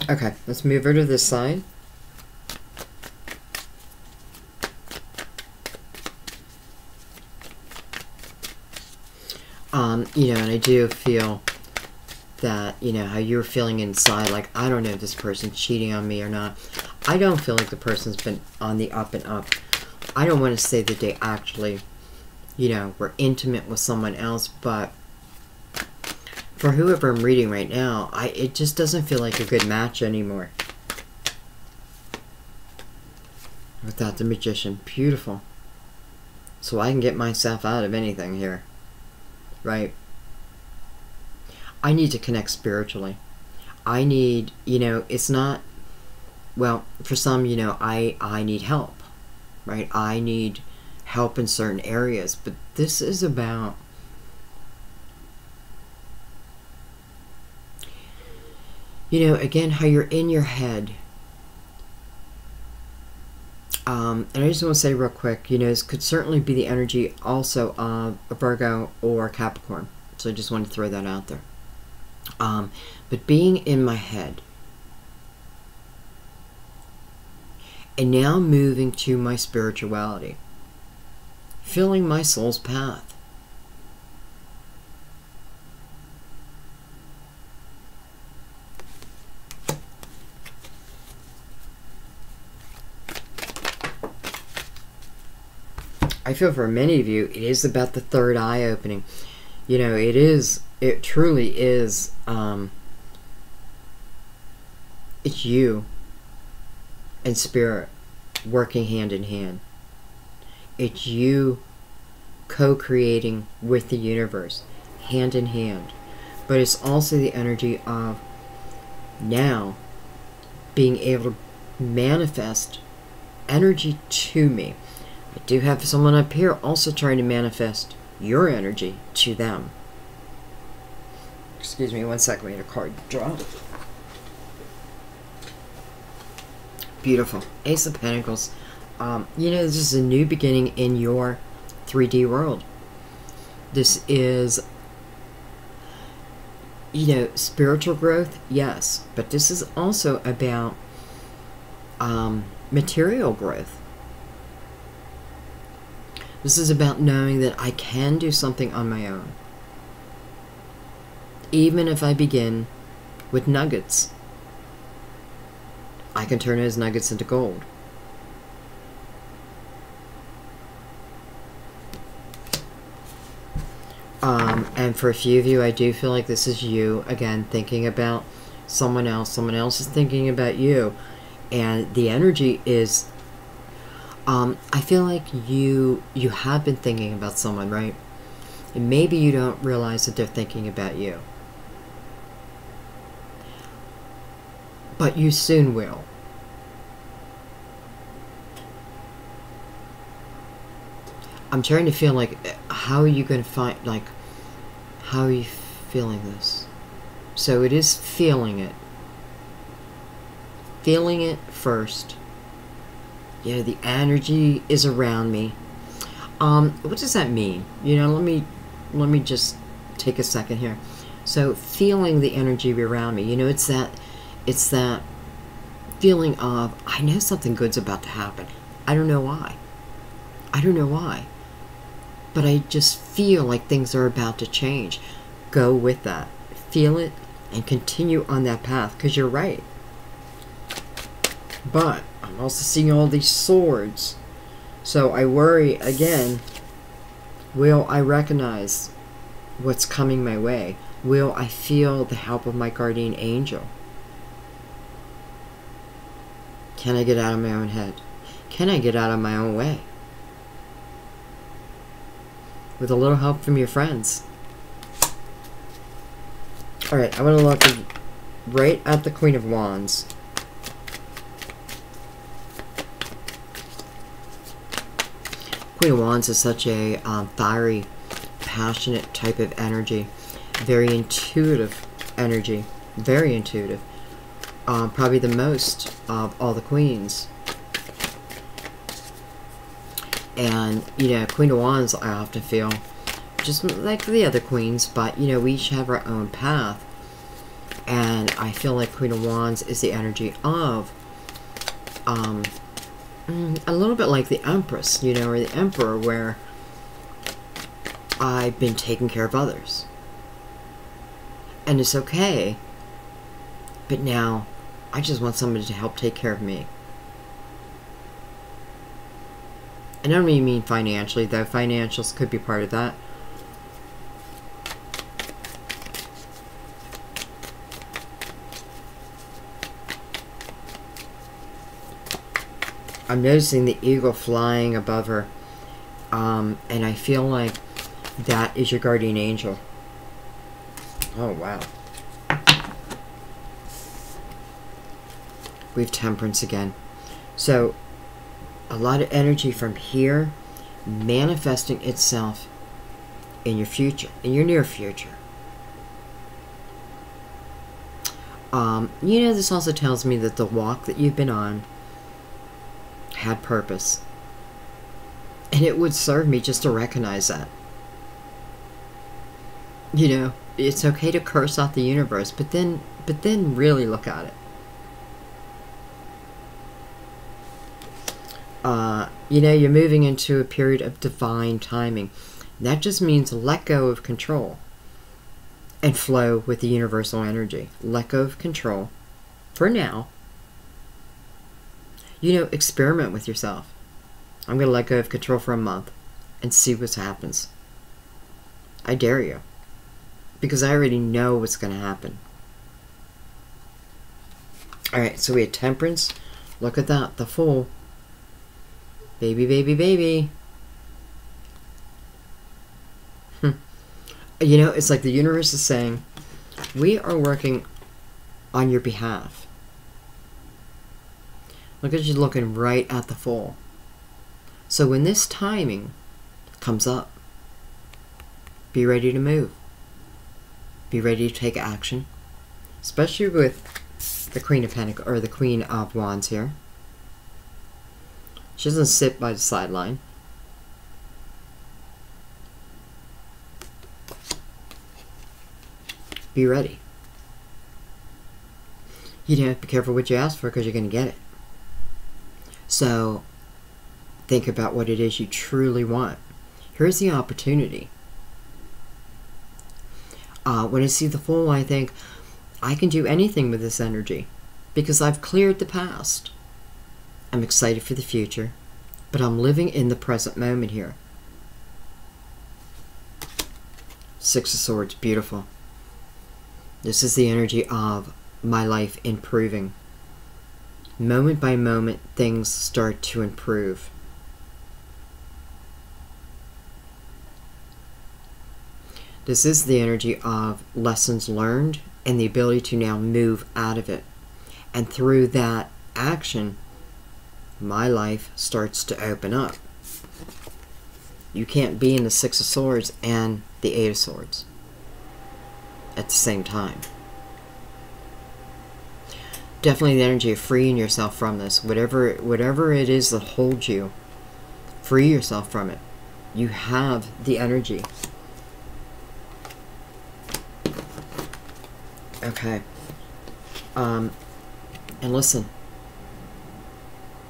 Okay, let's move over to this side. You know, and I do feel that, you know, how you were feeling inside, like, I don't know if this person's cheating on me or not. I don't feel like the person's been on the up and up. I don't want to say that they actually, you know, were intimate with someone else, but for whoever I'm reading right now, it just doesn't feel like a good match anymore. Without the Magician. Beautiful. So I can get myself out of anything here. Right? I need to connect spiritually. I need, you know, it's not, well, for some, you know, I need help. Right? I need help in certain areas. But this is about, you know, again, how you're in your head. And I just want to say real quick, you know, this could certainly be the energy also of a Virgo or Capricorn. So I just want to throw that out there. But being in my head. And now moving to my spirituality. Feeling my soul's path. I feel for many of you, it is about the third eye opening. You know, it truly is, it's you and spirit working hand in hand. It's you co-creating with the universe, hand in hand. But it's also the energy of now being able to manifest energy to me. I do have someone up here also trying to manifest your energy to them. Excuse me 1 second, we had a card draw. Beautiful. Ace of Pentacles. You know, this is a new beginning in your 3D world. This is, you know, spiritual growth, yes, but this is also about material growth. This is about knowing that I can do something on my own. Even if I begin with nuggets, I can turn those nuggets into gold. And for a few of you, I do feel like this is you, again, thinking about someone else. Someone else is thinking about you. And the energy is, I feel like you have been thinking about someone, right? And maybe you don't realize that they're thinking about you. But you soon will. I'm trying to feel like, how are you going to find, like, how are you feeling this? So it is feeling it. Feeling it first. You know, the energy is around me. What does that mean? You know, let me just take a second here. So feeling the energy around me, you know, it's that feeling of, I know something good's about to happen. I don't know why. I don't know why. But I just feel like things are about to change. Go with that. Feel it and continue on that path, because you're right. But I'm also seeing all these swords. So I worry, again, will I recognize what's coming my way? Will I feel the help of my guardian angel? Can I get out of my own head? Can I get out of my own way? With a little help from your friends. Alright, I want to look right at the Queen of Wands. Queen of Wands is such a fiery, passionate type of energy. Very intuitive energy. Very intuitive. Probably the most of all the queens. And, you know, Queen of Wands, I often feel, just like the other queens, but, you know, we each have our own path. And I feel like Queen of Wands is the energy of, a little bit like the Empress, you know, or the Emperor, where I've been taking care of others. And it's okay, but now I just want somebody to help take care of me. I don't really mean financially, though. Financials could be part of that. I'm noticing the eagle flying above her. And I feel like that is your guardian angel. Oh, wow. We have Temperance again. So, a lot of energy from here manifesting itself in your future, in your near future. You know, this also tells me that the walk that you've been on had purpose. And it would serve me just to recognize that. You know, it's okay to curse out the universe, but then really look at it. You know, you're moving into a period of divine timing. That just means let go of control and flow with the universal energy. Let go of control for now. You know, experiment with yourself. I'm going to let go of control for a month. and see what happens. I dare you. Because I already know what's going to happen. Alright, so we had Temperance. Look at that, the Fool. Baby, baby, baby. You know, it's like the universe is saying, we are working on your behalf. Look at you looking right at the Fool. So when this timing comes up, be ready to move. Be ready to take action. Especially with the Queen of Pentacles, or the Queen of Wands here. She doesn't sit by the sideline. Be ready. You have to be careful what you ask for because you're going to get it. So, think about what it is you truly want. Here's the opportunity. When I see the Fool, I think, I can do anything with this energy because I've cleared the past. I'm excited for the future, but I'm living in the present moment here. Six of Swords, beautiful. This is the energy of my life improving. Moment by moment, things start to improve. This is the energy of lessons learned and the ability to now move out of it. And through that action, my life starts to open up. You can't be in the Six of Swords and the Eight of Swords at the same time. Definitely the energy of freeing yourself from this. Whatever it is that holds you, free yourself from it. You have the energy. Okay. And listen.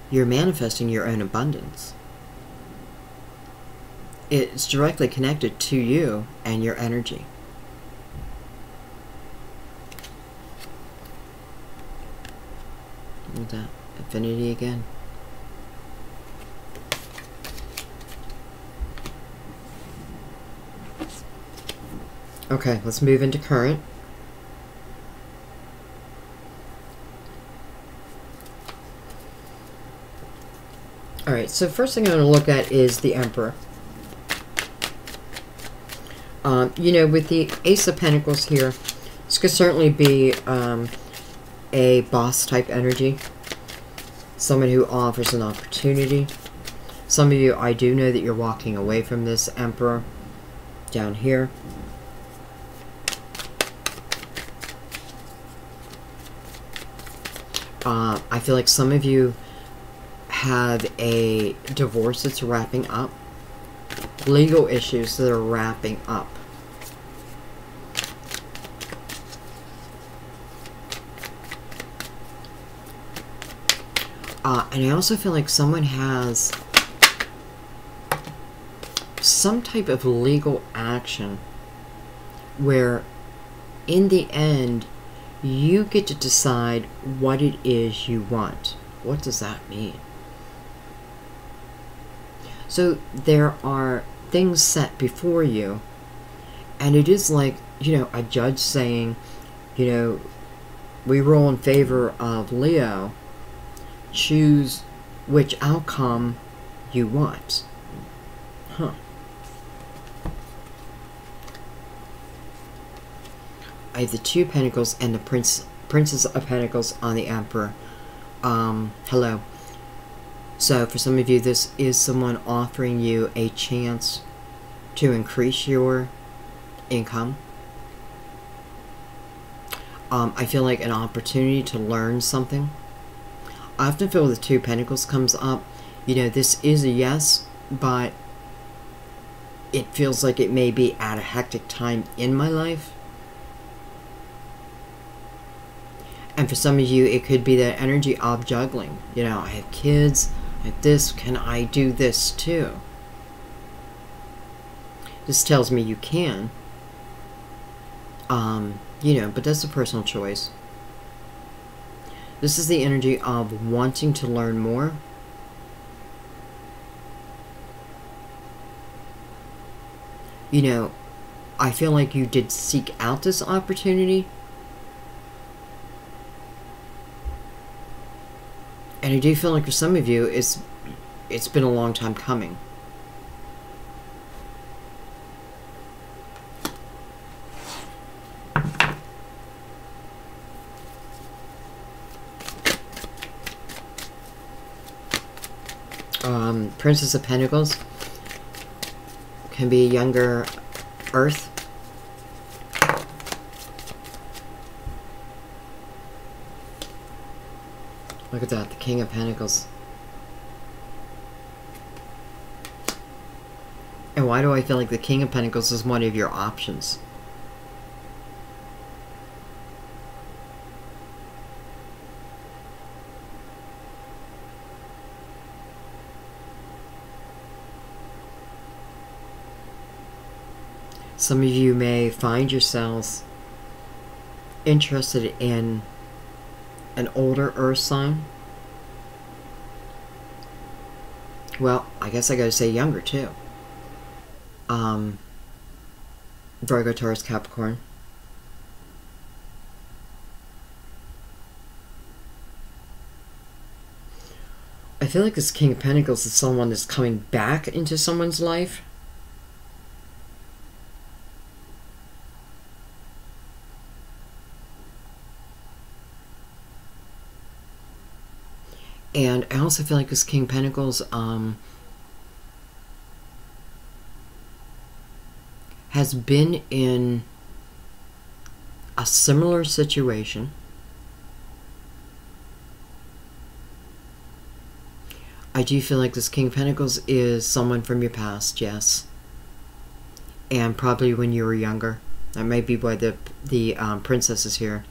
You're manifesting your own abundance. It's directly connected to you and your energy. Look at that. Infinity again. Okay, let's move into current. Alright, so first thing I'm going to look at is the Emperor. You know, with the Ace of Pentacles here, this could certainly be a boss type energy. Someone who offers an opportunity. Some of you, I do know that you're walking away from this Emperor down here. I feel like some of you have a divorce that's wrapping up. Legal issues that are wrapping up. And I also feel like someone has some type of legal action where in the end you get to decide what it is you want. What does that mean? So there are things set before you, and it is like, you know, a judge saying, you know, we rule in favor of Leo. Choose which outcome you want. Huh. I have the Two of Pentacles and the Princess of Pentacles on the Emperor. Hello. So for some of you, this is someone offering you a chance to increase your income. I feel like an opportunity to learn something. I often feel the Two of Pentacles comes up. You know, this is a yes, but it feels like it may be at a hectic time in my life. And for some of you, it could be that energy of juggling. You know, I have kids, I have this, can I do this too? This tells me you can. You know, but that's a personal choice. This is the energy of wanting to learn more. you know, I feel like you did seek out this opportunity. And I do feel like for some of you, it's been a long time coming. Princess of Pentacles can be younger Earth. Look at that, the King of Pentacles. And why do I feel like the King of Pentacles is one of your options? Some of you may find yourselves interested in an older Earth sign. Well, I guess I gotta say younger too. Virgo, Taurus, Capricorn. I feel like this King of Pentacles is someone that's coming back into someone's life. And I also feel like this King of Pentacles has been in a similar situation. I do feel like this King of Pentacles is someone from your past, yes. And probably when you were younger. That might be why the princess is here.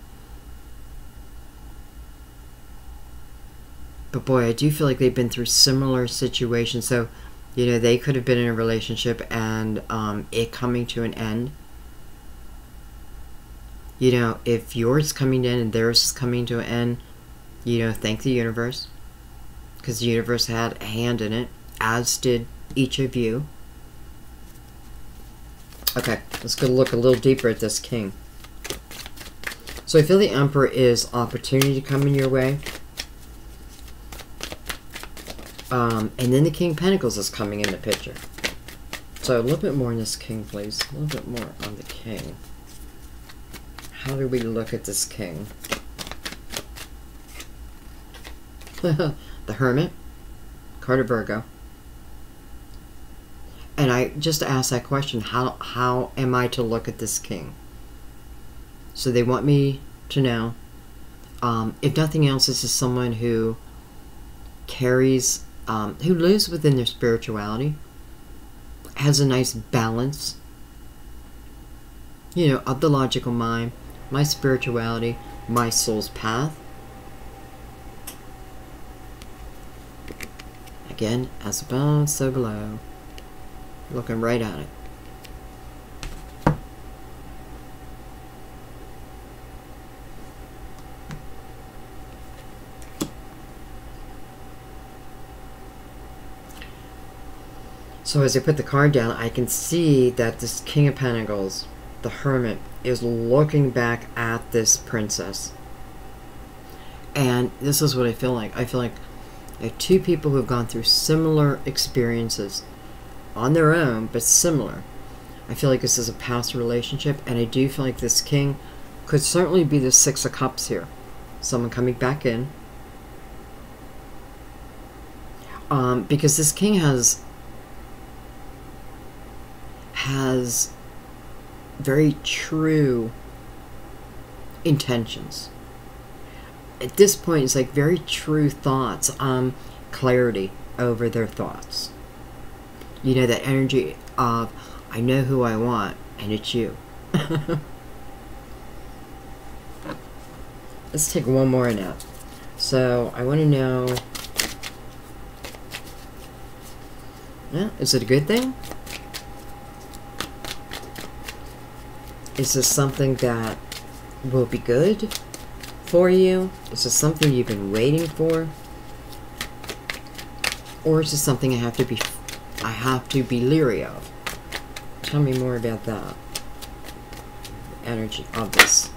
But boy, I do feel like they've been through similar situations. So, you know, they could have been in a relationship and it coming to an end. You know, if yours is coming in and theirs is coming to an end, you know, thank the universe. Because the universe had a hand in it, as did each of you. Okay, let's go look a little deeper at this king. So I feel the Emperor is opportunity coming your way. And then the King of Pentacles is coming in the picture. So a little bit more on this king, please. A little bit more on the king. How do we look at this king? The Hermit, card of Virgo. And I just asked that question, how am I to look at this king? So they want me to know, if nothing else, this is someone who carries, who lives within their spirituality, has a nice balance, you know, of the logical mind, my spirituality, my soul's path. Again, as above, so below. Looking right at it. So as I put the card down, I can see that this King of Pentacles, the Hermit, is looking back at this princess. And this is what I feel like. I feel like I have two people who have gone through similar experiences on their own, but similar. I feel like this is a past relationship, and I do feel like this king could certainly be the Six of Cups here. Someone coming back in. Because this king has very true intentions. At this point, it's like very true thoughts, clarity over their thoughts. You know, that energy of, I know who I want, and it's you. Let's take one more now. So, I want to know, yeah, is it a good thing? Is this something that will be good for you? Is this something you've been waiting for? Or is this something I have to be leery of? Tell me more about that. Energy of this.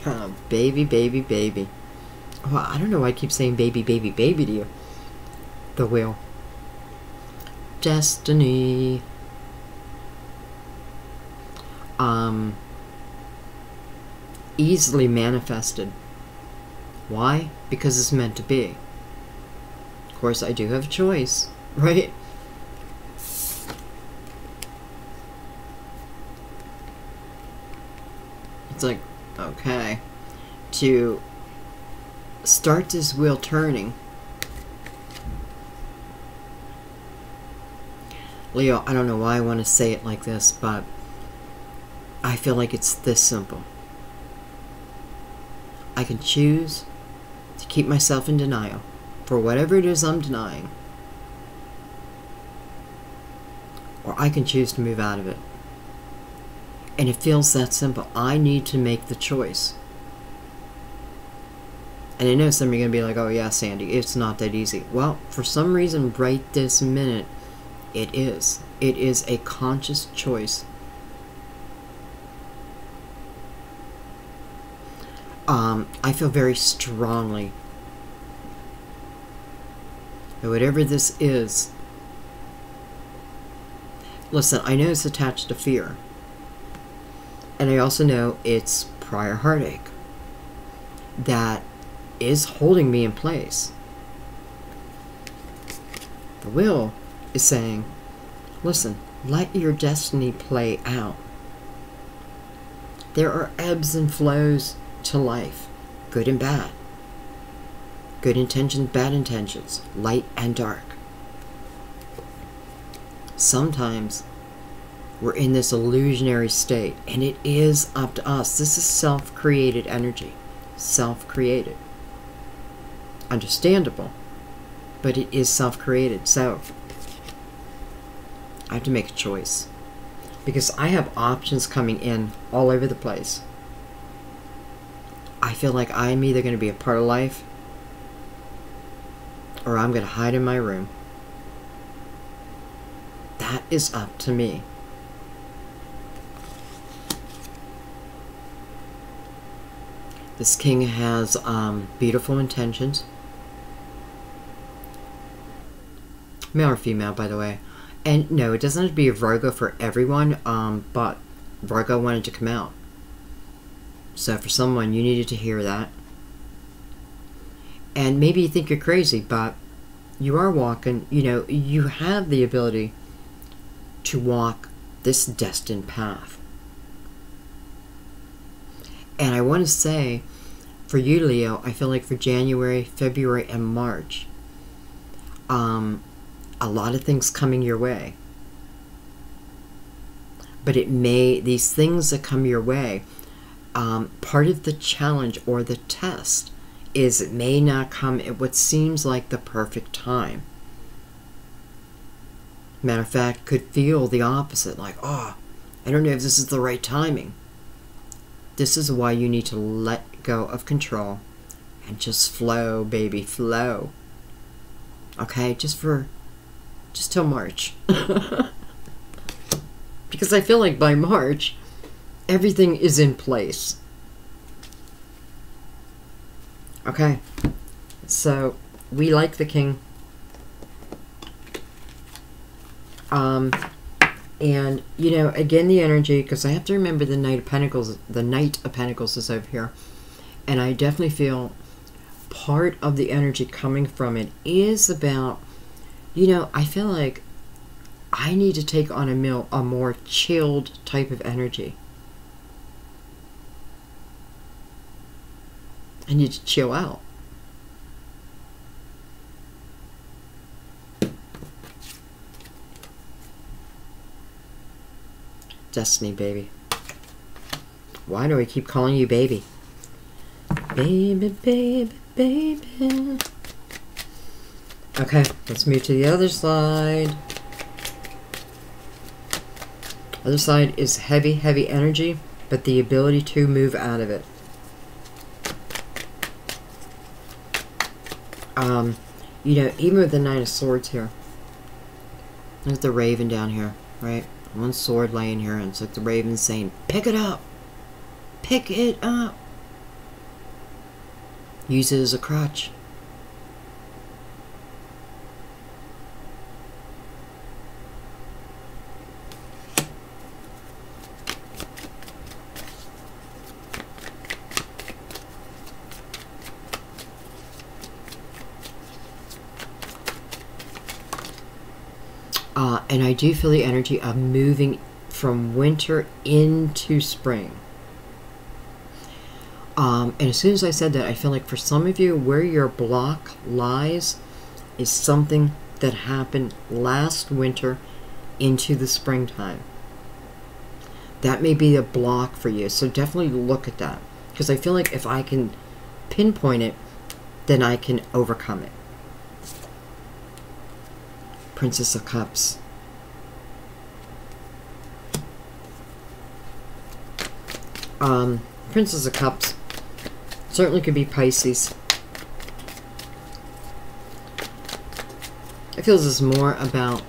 Oh, baby, baby, baby. Well, I don't know why I keep saying baby, baby, baby to you. The wheel. Destiny. Easily manifested. Why? Because it's meant to be. Of course, I do have a choice, right? It's like, okay, to start this wheel turning. Leo, I don't know why I want to say it like this, but I feel like it's this simple. I can choose to keep myself in denial for whatever it is I'm denying, or I can choose to move out of it. And it feels that simple. I need to make the choice. And I know some of you are going to be like, oh yeah, Sandy, it's not that easy. Well, for some reason, right this minute, it is. It is a conscious choice. I feel very strongly that whatever this is, listen, I know it's attached to fear. And I also know it's prior heartache that is holding me in place. The will is saying, listen, let your destiny play out. There are ebbs and flows to life, good and bad. Good intentions, bad intentions, light and dark. Sometimes we're in this illusionary state, and it is up to us. This is self-created energy. Self-created. Understandable, but it is self-created. So I have to make a choice, because I have options coming in all over the place. I feel like I'm either going to be a part of life, or I'm going to hide in my room. That is up to me. This king has beautiful intentions. Male or female, by the way. And no, it doesn't have to be a Virgo for everyone, but Virgo wanted to come out. So for someone, you needed to hear that. And maybe you think you're crazy, but you are walking, you know, you have the ability to walk this destined path. And I want to say, for you, Leo, I feel like for January, February, and March, a lot of things coming your way. But these things that come your way, part of the challenge or the test is it may not come at what seems like the perfect time. Matter of fact, could feel the opposite, like, oh, I don't know if this is the right timing. This is why you need to let go of control and just flow, baby, flow. Okay, just till March. Because I feel like by March, everything is in place. Okay, so we like the king. And, you know, again, the energy, because I have to remember the Knight of Pentacles. The Knight of Pentacles is over here. And I definitely feel part of the energy coming from it is about, you know, I feel like I need to take on a more chilled type of energy. I need to chill out. Destiny, baby. Why do I keep calling you baby? Baby, baby, baby. Okay, let's move to the other side. Other side is heavy, heavy energy, but the ability to move out of it. You know, even with the Nine of Swords here, There's the raven down here, right? One sword laying here, and it's like the raven saying, pick it up! Pick it up! Use it as a crutch. And I do feel the energy of moving from winter into spring. And as soon as I said that, I feel like for some of you, where your block lies is something that happened last winter into the springtime. That may be a block for you. So definitely look at that. Because I feel like if I can pinpoint it, then I can overcome it. Princess of Cups. Princess of Cups certainly could be Pisces. I feel this is more about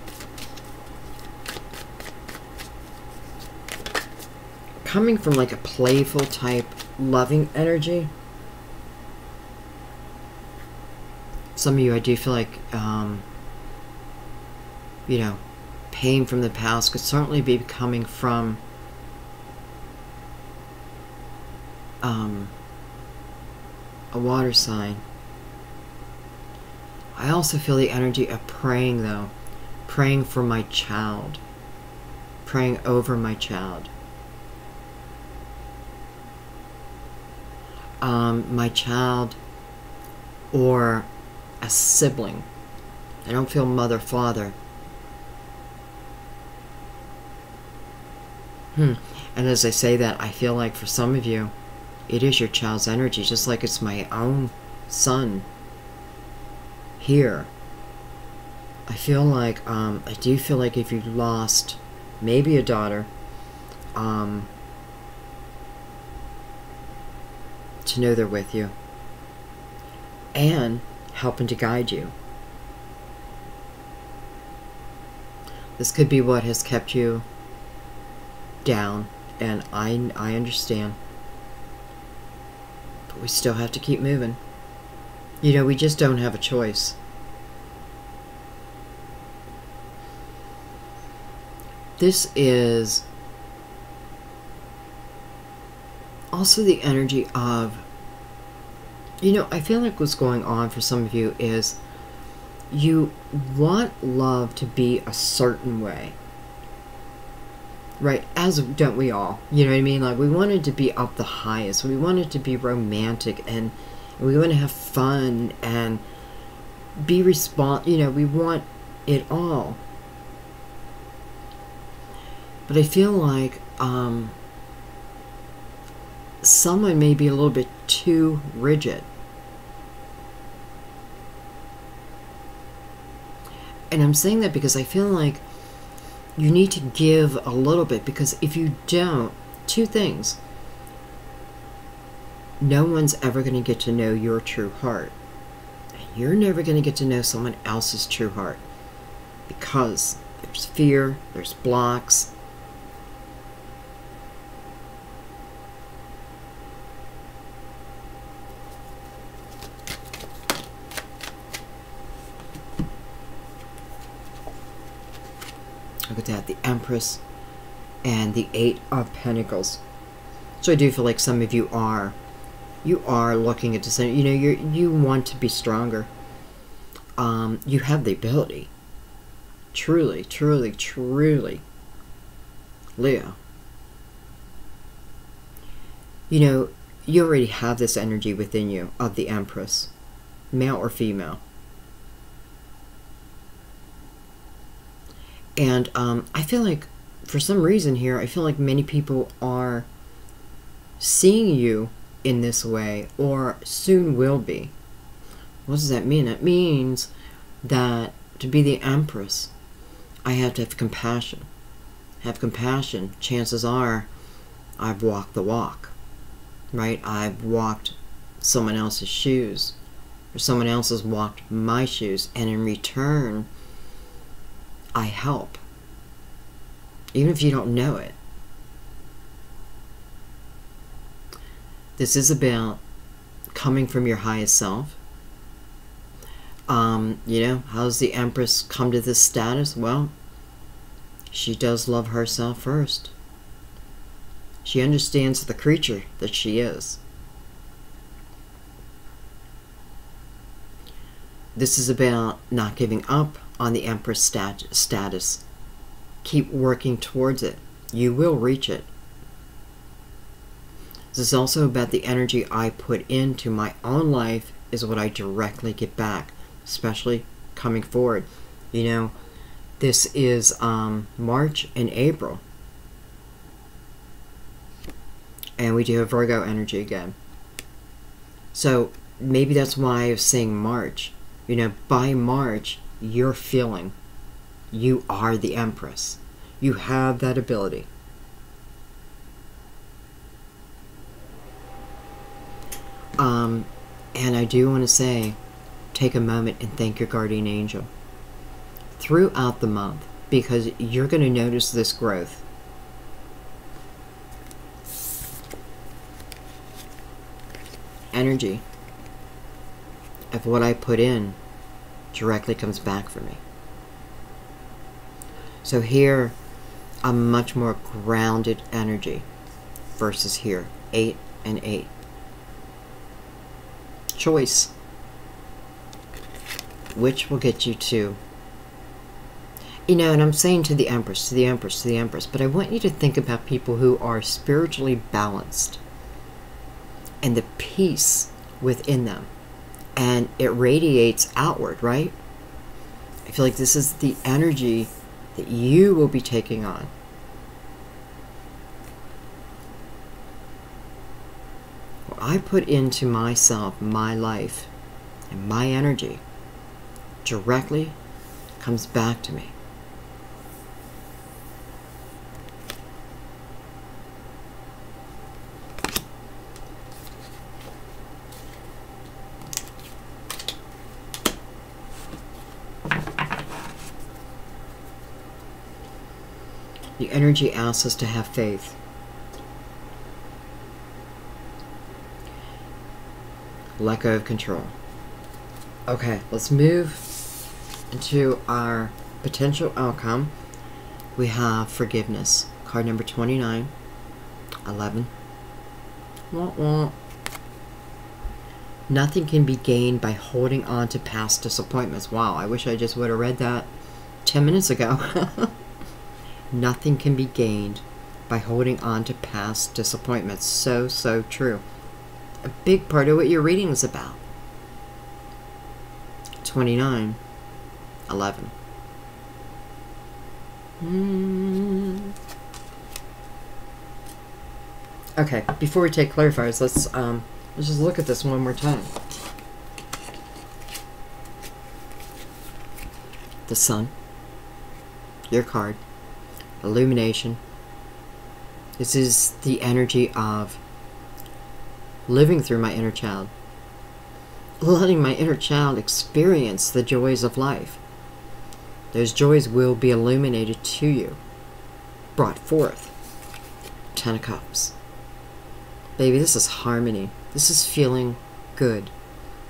coming from like a playful type, loving energy. Some of you, I do feel like, you know, pain from the past could certainly be coming from a water sign. I also feel the energy of praying, though. Praying for my child. Praying over my child. My child or a sibling. I don't feel mother, father. And as I say that, I feel like for some of you, it is your child's energy, just like it's my own son here. I feel like, I do feel like if you lost maybe a daughter, to know they're with you and helping to guide you. This could be what has kept you down, and I understand. But we still have to keep moving. You know, we just don't have a choice. This is also the energy of, you know, I feel like what's going on for some of you is you want love to be a certain way. Right, as don't we all? You know what I mean? Like, we want it to be up the highest. We want it to be romantic, and we want to have fun and be you know, we want it all. But I feel like someone may be a little bit too rigid. And I'm saying that because I feel like you need to give a little bit, because if you don't, two things. No one's ever going to get to know your true heart. And you're never going to get to know someone else's true heart. Because there's fear, there's blocks. Look at that, the Empress and the Eight of Pentacles. So I do feel like some of you are looking at this, you know, you want to be stronger. You have the ability. Truly, truly, truly. Leo. You know, you already have this energy within you of the Empress, male or female. And I feel like, for some reason here, I feel like many people are seeing you in this way, or soon will be. What does that mean? It means that to be the Empress, I have to have compassion. Have compassion. Chances are, I've walked the walk. Right? I've walked someone else's shoes. Or someone else has walked my shoes. And in return, I help. Even if you don't know it. This is about coming from your highest self. You know, how's the Empress come to this status? Well, she does love herself first. She understands the creature that she is. This is about not giving up on the Empress status. Keep working towards it. You will reach it. This is also about the energy I put into my own life is what I directly get back, especially coming forward. You know, this is March and April. And we do have Virgo energy again. So maybe that's why I was saying March. You know, by March, you're feeling you are the Empress. You have that ability. And I do want to say, take a moment and thank your guardian angel throughout the month, because you're going to notice this growth. Energy of what I put in directly comes back for me. So here, a much more grounded energy versus here, 8 and 8. Choice. Which will get you to, you know, and I'm saying to the Empress, to the Empress, to the Empress, but I want you to think about people who are spiritually balanced and the peace within them. And it radiates outward, right? I feel like this is the energy that you will be taking on. What I put into myself, my life, and my energy directly comes back to me. The energy asks us to have faith. Let go of control. Okay, let's move into our potential outcome. We have forgiveness. Card number 29. 11. Wah, wah. Nothing can be gained by holding on to past disappointments. Wow, I wish I just would have read that 10 minutes ago. Nothing can be gained by holding on to past disappointments. So, so true. A big part of what your reading is about. 29. 11. Okay, before we take clarifiers, let's just look at this one more time. The Sun. Your card. Illumination. This is the energy of living through my inner child. Letting my inner child experience the joys of life. Those joys will be illuminated to you. Brought forth. 10 of Cups. Baby, this is harmony. This is feeling good.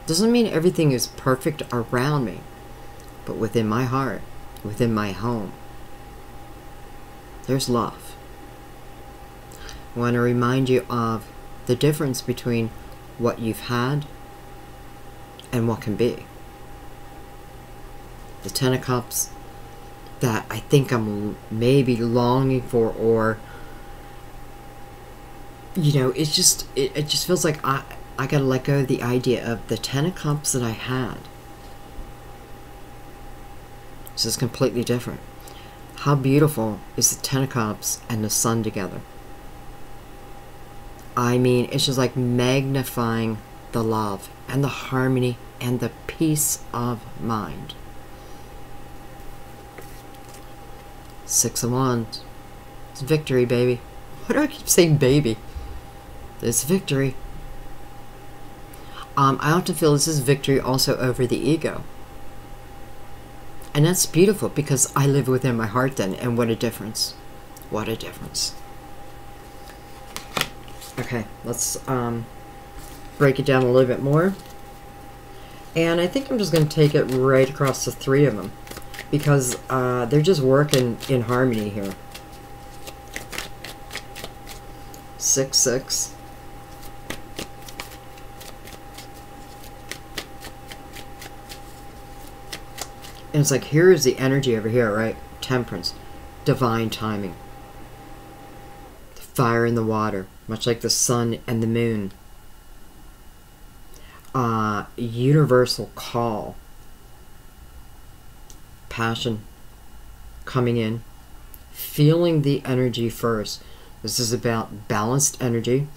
Doesn't mean everything is perfect around me, but within my heart, within my home, there's love. I want to remind you of the difference between what you've had and what can be. The 10 of Cups that I think I'm maybe longing for, or you know, it just feels like I gotta let go of the idea of the 10 of Cups that I had. This is completely different. How beautiful is the 10 of Cups and the Sun together? I mean, it's just like magnifying the love and the harmony and the peace of mind. 6 of Wands. It's victory, baby. Why do I keep saying baby? It's victory. I often feel this is victory also over the ego. And that's beautiful because I live within my heart then, and what a difference. What a difference. Okay, let's break it down a little bit more. And I think I'm just going to take it right across the three of them because they're just working in harmony here. 6, 6. And it's like, here's the energy over here, right? Temperance. Divine timing. The fire in the water. Much like the sun and the moon. Universal call. Passion. Coming in. Feeling the energy first. This is about balanced energy.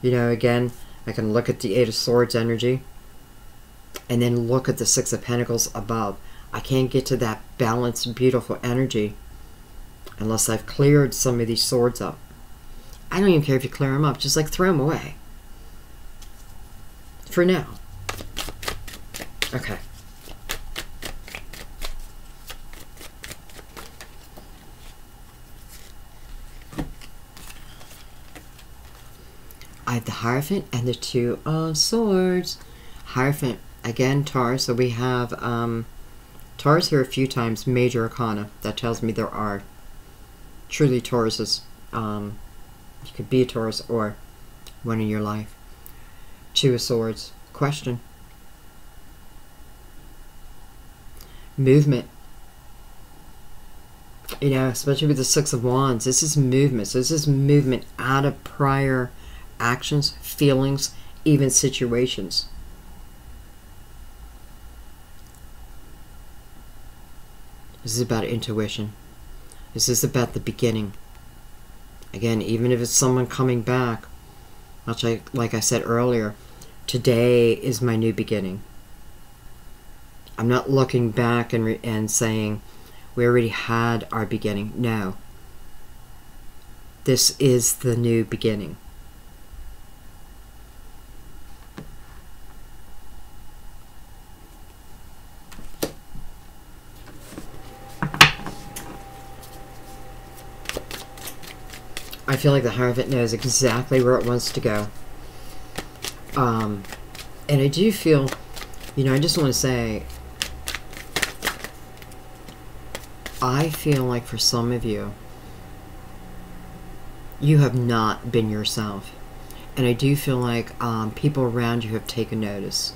You know, again, I can look at the Eight of Swords energy. And then look at the Six of Pentacles above. I can't get to that balanced, beautiful energy unless I've cleared some of these swords up. I don't even care if you clear them up. Just like throw them away. For now. Okay. I have the Hierophant and the Two of Swords. Hierophant, again, Taurus. So we have Taurus here a few times, major arcana. That tells me there are truly Tauruses. You could be a Taurus or one in your life. Two of Swords. Question. Movement. You know, especially with the Six of Wands. This is movement. So this is movement out of prior actions, feelings, even situations. This is about intuition. This is about the beginning. Again, even if it's someone coming back, much like I said earlier, today is my new beginning. I'm not looking back and saying, we already had our beginning. No. This is the new beginning. I feel like the Hierophant knows exactly where it wants to go. And I do feel, you know, I just want to say, I feel like for some of you, you have not been yourself. And I do feel like people around you have taken notice.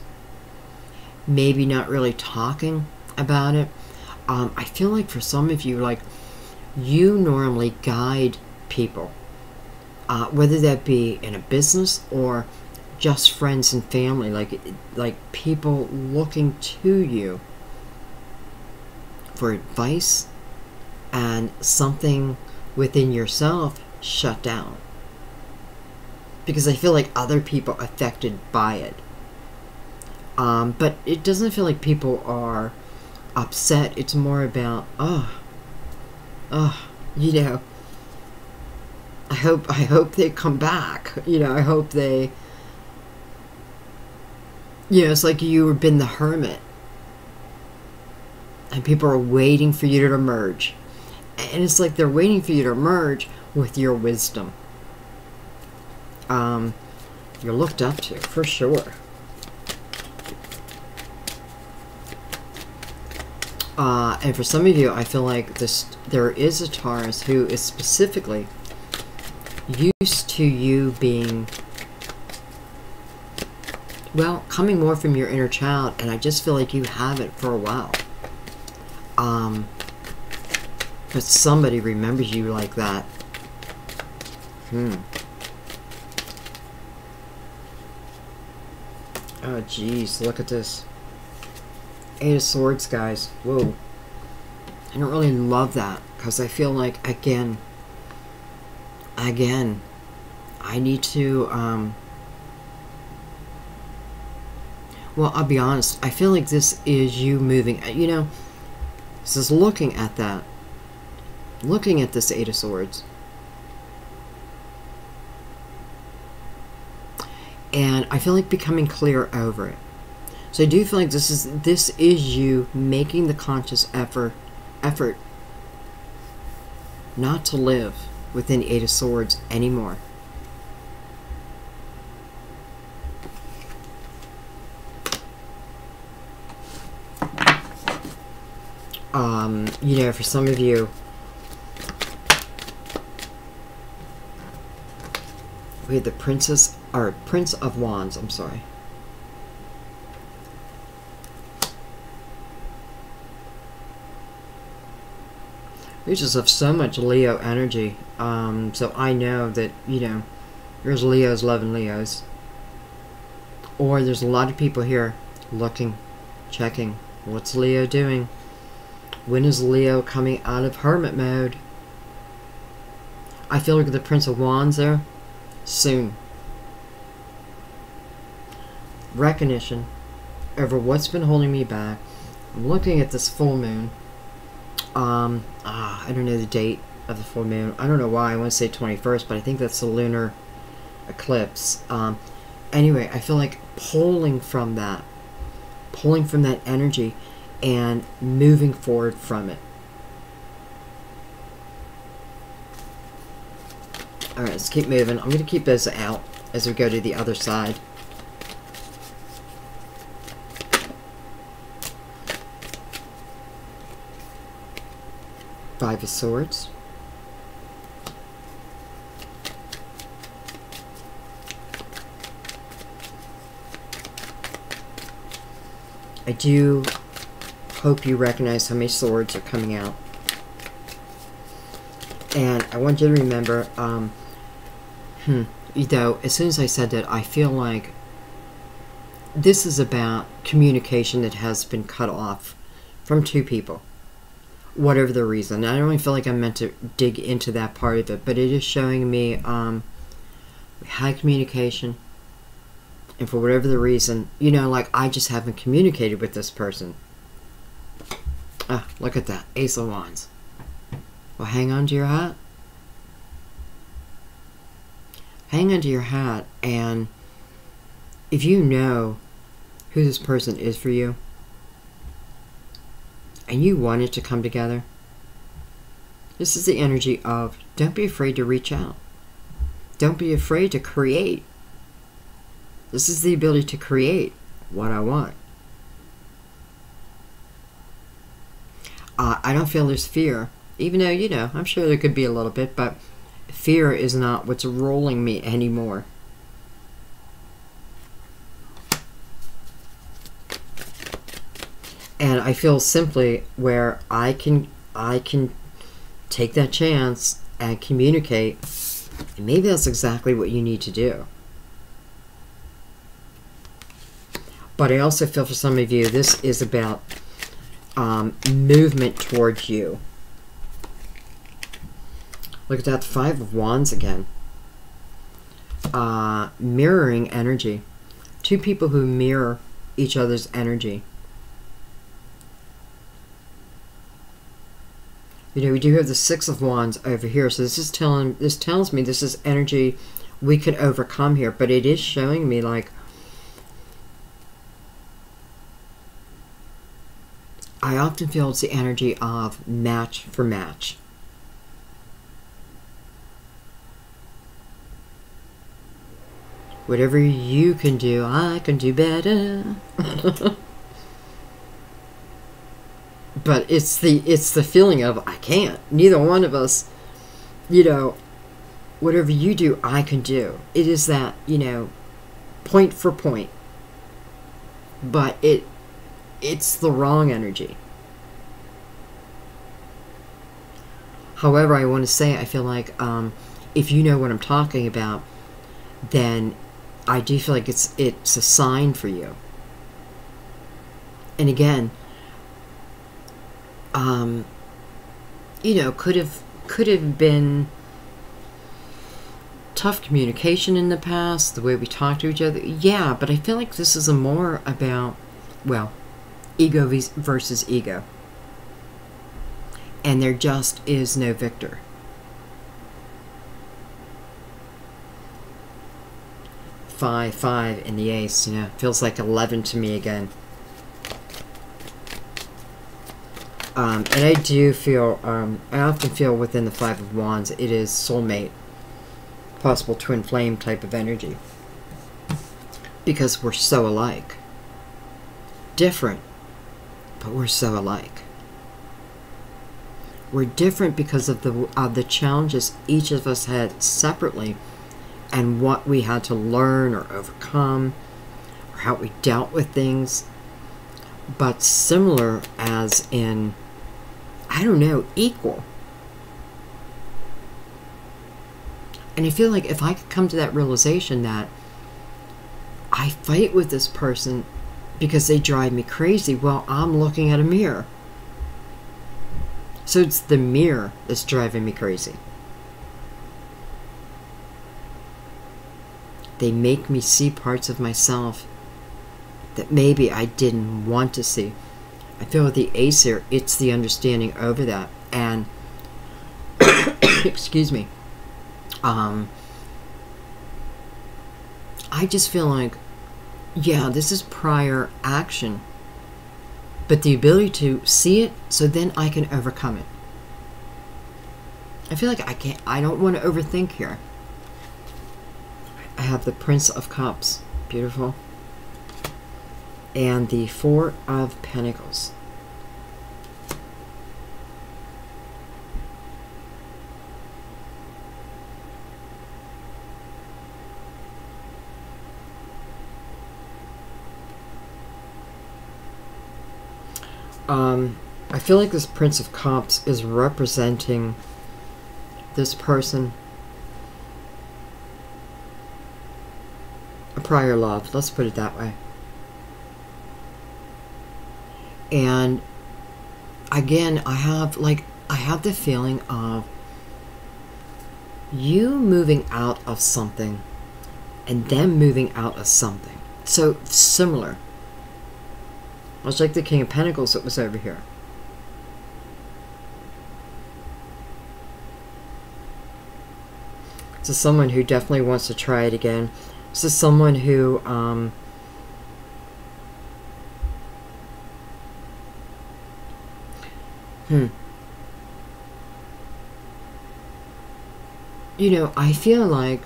Maybe not really talking about it. I feel like for some of you, like, you normally guide people. Whether that be in a business or just friends and family, like people looking to you for advice, and something within yourself shut down. Because I feel like other people are affected by it. But it doesn't feel like people are upset. It's more about, you know, I hope they come back. You know, I hope they, you know, it's like you've been the hermit. And people are waiting for you to emerge. And it's like they're waiting for you to emerge with your wisdom. You're looked up to, for sure. And for some of you, I feel like there is a Taurus who is specifically used to you being, well, coming more from your inner child, and I just feel like you have it for a while. But somebody remembers you like that. Oh, geez, look at this. Eight of Swords, guys. Whoa. I don't really love that, because I feel like, again, I need to, well, I'll be honest. I feel like this is you moving, you know, this is looking at that. Looking at this Eight of Swords. And I feel like becoming clear over it. So I do feel like this is you making the conscious effort not to live within the Eight of Swords anymore. You know, for some of you, we had the Prince of Wands, I'm sorry. We just have so much Leo energy. So I know that, you know, there's Leos loving Leos. Or there's a lot of people here looking, checking. What's Leo doing? When is Leo coming out of hermit mode? I feel like the Prince of Wands there. Soon. Recognition over what's been holding me back. I'm looking at this full moon. I don't know the date of the full moon. I don't know why I want to say 21st, but I think that's the lunar eclipse. Anyway, I feel like pulling from that energy and moving forward from it. Alright, let's keep moving. I'm going to keep those out as we go to the other side. Five of Swords. I do hope you recognize how many swords are coming out. And I want you to remember, though, as soon as I said that, I feel like this is about communication that has been cut off from two people. Whatever the reason. I don't really feel like I'm meant to dig into that part of it, but it is showing me high communication. And for whatever the reason, you know, like I just haven't communicated with this person. Ah, look at that. Ace of Wands. Well, hang on to your hat. Hang on to your hat, and if you know who this person is for you, and you want it to come together, this is the energy of don't be afraid to reach out. Don't be afraid to create. This is the ability to create what I want. I don't feel there's fear, even though, you know, I'm sure there could be a little bit, but fear is not what's rolling me anymore. And I feel simply where I can take that chance and communicate, and maybe that's exactly what you need to do. But I also feel for some of you, this is about movement towards you. Look at that, Five of Wands again. Mirroring energy. Two people who mirror each other's energy. You know, we do have the Six of Wands over here, so this tells me this is energy we could overcome here, but it is showing me like I often feel it's the energy of match for match. Whatever you can do, I can do better. But it's the feeling of I can't. Neither one of us, you know, whatever you do, I can do. It is that, you know, point for point. But it's the wrong energy. However, I want to say, I feel like if you know what I'm talking about, then I do feel like it's a sign for you. And again, you know, could have been tough communication in the past, the way we talk to each other. Yeah, but I feel like this is more about, well, ego versus ego. And there just is no victor. Five in the ace, you know, feels like 11 to me again. And I do feel, I often feel within the Five of Wands, it is soulmate, possible twin flame type of energy. Because we're so alike. Different, but we're so alike. We're different because of the challenges each of us had separately, and what we had to learn or overcome, or how we dealt with things. But similar as in, I don't know, equal. And I feel like if I could come to that realization that I fight with this person because they drive me crazy, well, I'm looking at a mirror. So it's the mirror that's driving me crazy. They make me see parts of myself that maybe I didn't want to see. I feel with the Ace here, it's the understanding over that. And, excuse me, I just feel like, yeah, this is prior action, but the ability to see it so then I can overcome it. I feel like I don't want to overthink here. I have the Prince of Cups, beautiful, and the Four of Pentacles. I feel like this Prince of Cups is representing this person, a prior love, let's put it that way. And again, I have the feeling of you moving out of something and them moving out of something. So similar. Much like the King of Pentacles that was over here. This is someone who definitely wants to try it again. This is someone who you know, I feel like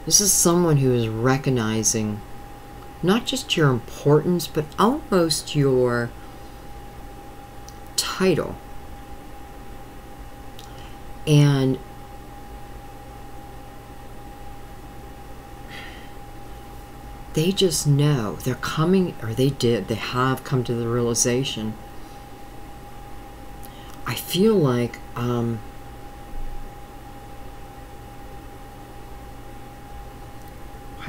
this is someone who is recognizing not just your importance, but almost your title. And they just know they're coming, or they have come to the realization. I feel like how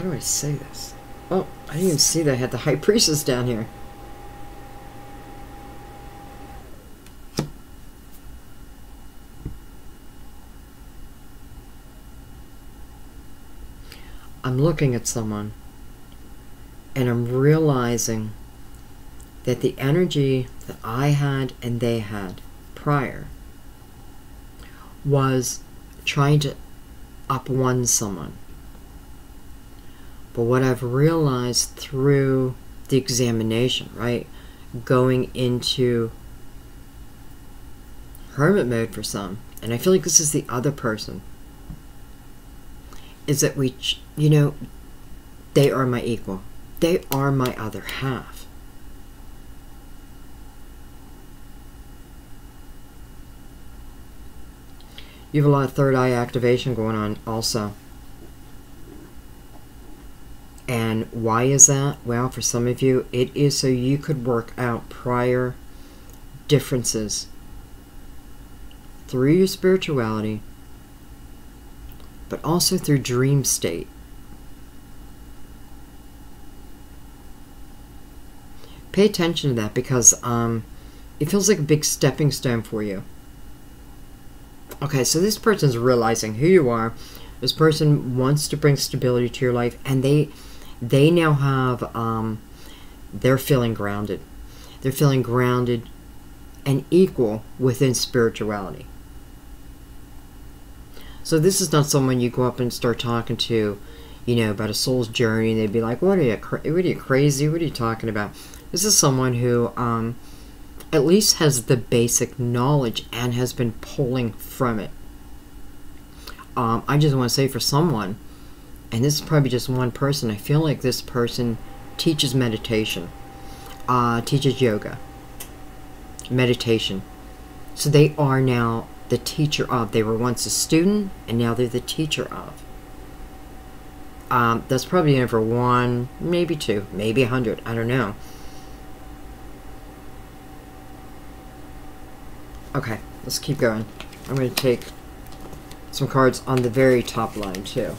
do I say this? Oh, I didn't even see that I had the High Priestess down here. I'm looking at someone and I'm realizing that the energy that I had and they had prior was trying to up one someone. But what I've realized through the examination, right, going into hermit mode for some, and I feel like this is the other person, is that we, you know, they are my equal. They are my other half. You have a lot of third eye activation going on also. And why is that? Well, for some of you, it is so you could work out prior differences through your spirituality, but also through dream state. Pay attention to that, because it feels like a big stepping stone for you. Okay, so this person's realizing who you are. This person wants to bring stability to your life, and they now have, they're feeling grounded. They're feeling grounded and equal within spirituality. So this is not someone you go up and start talking to, you know, about a soul's journey, they'd be like, what are you crazy? What are you talking about? This is someone who at least has the basic knowledge and has been pulling from it. I just want to say, for someone, and this is probably just one person, I feel like this person teaches meditation, teaches yoga, meditation. So they are now the teacher of. They were once a student, and now they're the teacher of. That's probably in for 1, maybe 2, maybe 100. I don't know. Okay, let's keep going. I'm going to take some cards on the very top line, too.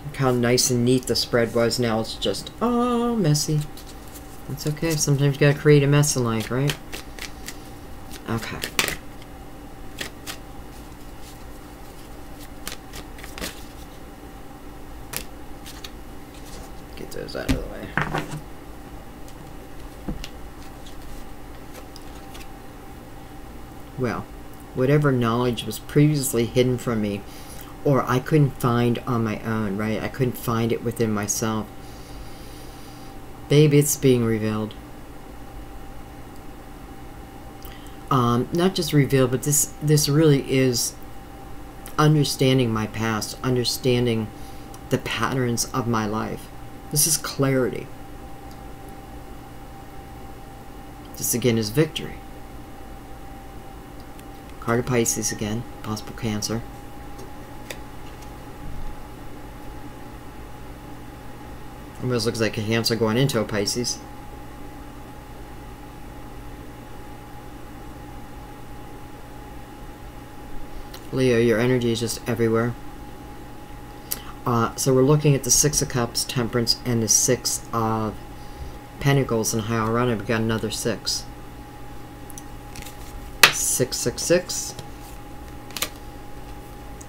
Look how nice and neat the spread was. Now it's just, oh, messy. It's okay. Sometimes you gotta create a mess in life, right? Okay. Get those out of the way. Well, whatever knowledge was previously hidden from me, or I couldn't find on my own, right? I couldn't find it within myself. Baby, it's being revealed. Not just revealed, but this really is understanding my past, understanding the patterns of my life. This is clarity. This again is victory. Card of Pisces again, possible Cancer. Almost looks like a Cancer going into a Pisces. Leo, your energy is just everywhere. So we're looking at the Six of Cups, Temperance, and the Six of Pentacles, and how ironic, we got another 6. 666.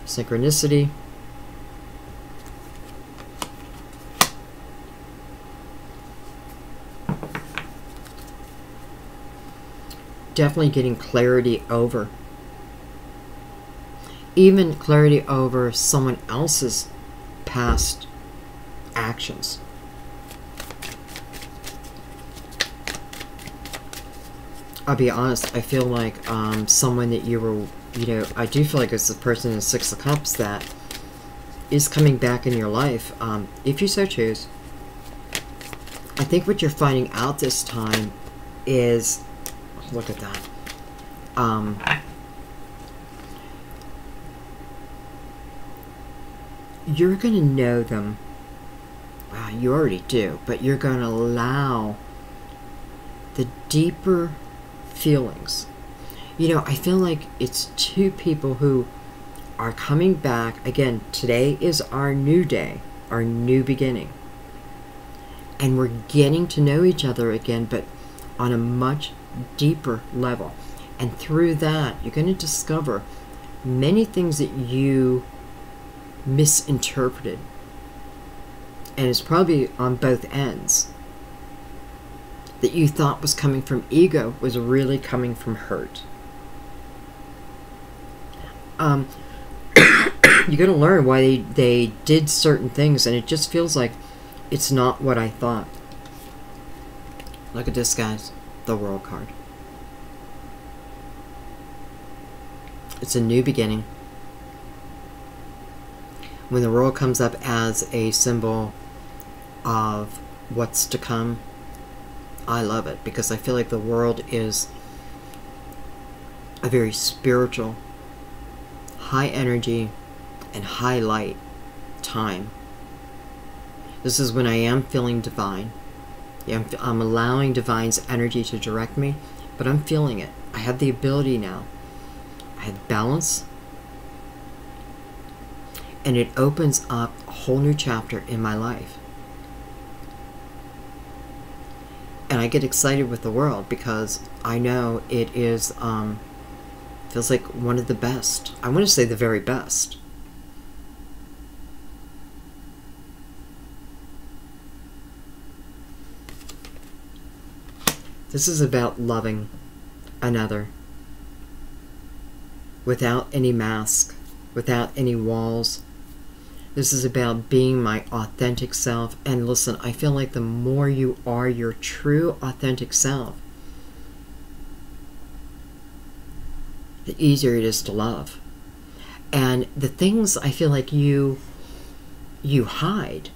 Synchronicity. Definitely getting clarity over. Even clarity over someone else's past actions. I'll be honest, I feel like someone that you were, you know, I do feel like it's the person in the Six of Cups that is coming back in your life, if you so choose. I think what you're finding out this time is, look at that. You're going to know them. Well, you already do, but you're going to allow the deeper feelings. You know, I feel like it's two people who are coming back. Again, today is our new day, our new beginning. And we're getting to know each other again, but on a much deeper level. And through that, you're going to discover many things that you misinterpreted. And it's probably on both ends. That you thought was coming from ego was really coming from hurt. You're going to learn why they did certain things, and it just feels like it's not what I thought. Look at this, guys. The World card. It's a new beginning. When the World comes up as a symbol of what's to come, I love it, because I feel like the world is a very spiritual, high energy, and high light time. This is when I am feeling divine. Yeah, I'm allowing divine's energy to direct me, but I'm feeling it. I have the ability now. I have balance, and it opens up a whole new chapter in my life. And I get excited with the world because I know it is, feels like one of the best. I want to say the very best. This is about loving another without any mask, without any walls. This is about being my authentic self. And listen, I feel like the more you are your true authentic self, the easier it is to love. And the things I feel like you hide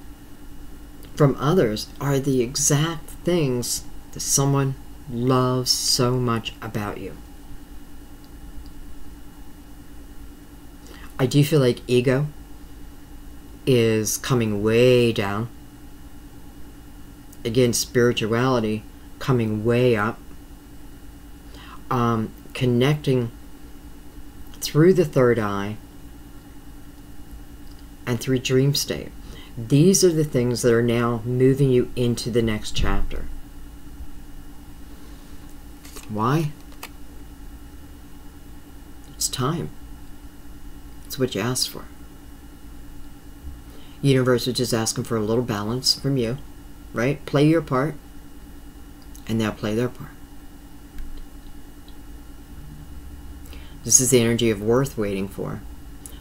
from others are the exact things that someone loves so much about you. I do feel like ego is coming way down. Again, spirituality coming way up. Connecting through the third eye and through dream state. These are the things that are now moving you into the next chapter. Why? It's time. It's what you asked for. Universe is just asking for a little balance from you, right? Play your part, and they'll play their part. This is the energy of worth waiting for.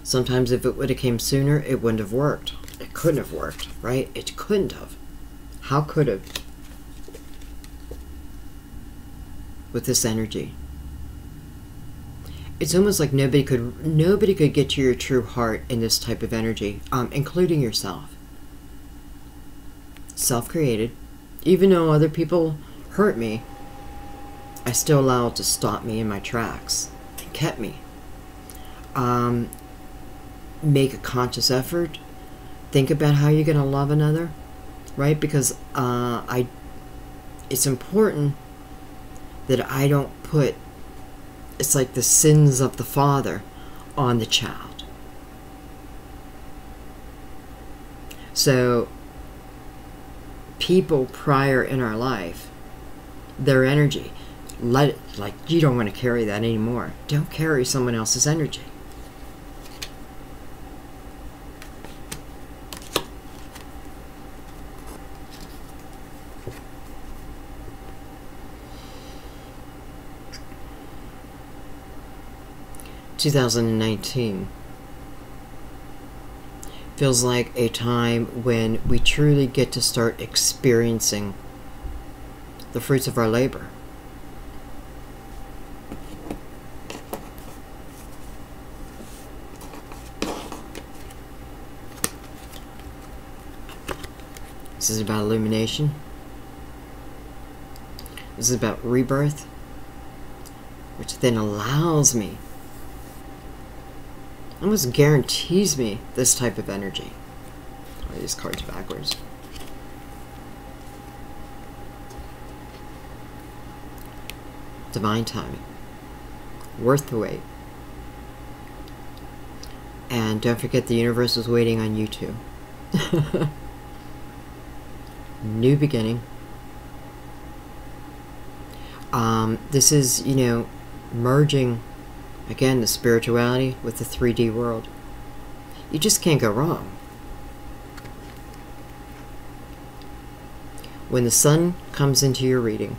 Sometimes if it would have came sooner, it wouldn't have worked. It couldn't have worked, right? It couldn't have. How could it? With this energy. It's almost like nobody could get to your true heart in this type of energy, including yourself. Self-created. Even though other people hurt me, I still allow it to stop me in my tracks. It kept me. Make a conscious effort. Think about how you're going to love another, right? Because it's important that I don't put, it's like the sins of the father on the child. So people prior in our life, their energy, let it, like, you don't want to carry that anymore. Don't carry someone else's energy. (2019) feels like a time when we truly get to start experiencing the fruits of our labor. This is about illumination. This is about rebirth, which then allows me, almost guarantees me, this type of energy. Oh, these cards backwards. Divine timing. Worth the wait. And don't forget, the universe is waiting on you too. New beginning. This is, you know, merging, again, the spirituality with the 3D world. You just can't go wrong. When the sun comes into your reading,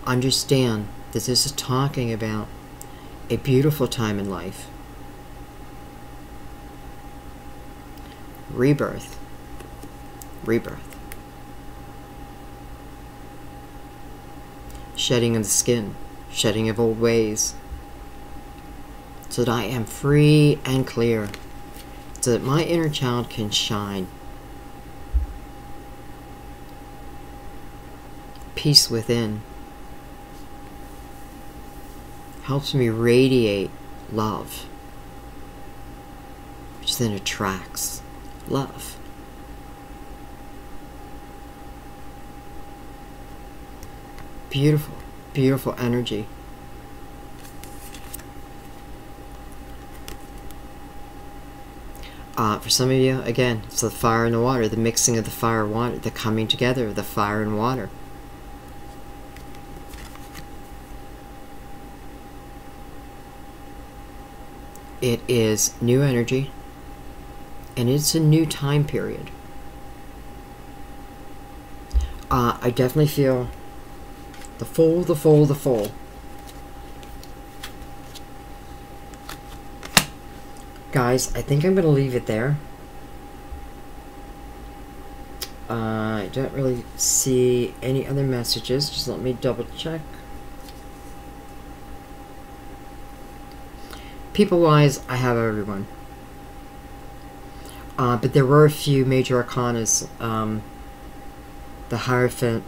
understand that this is talking about a beautiful time in life. Rebirth. Rebirth. Shedding of the skin. Shedding of old ways. So that I am free and clear. So that my inner child can shine. Peace within. Helps me radiate love. Which then attracts love. Beautiful, beautiful energy. For some of you, again, it's the fire and the water, the mixing of the fire and water, the coming together of the fire and water. It is new energy, and it's a new time period. I definitely feel the full. Guys, I think I'm going to leave it there. I don't really see any other messages. Just let me double check. People-wise, I have everyone. But there were a few major arcanas. The Hierophant,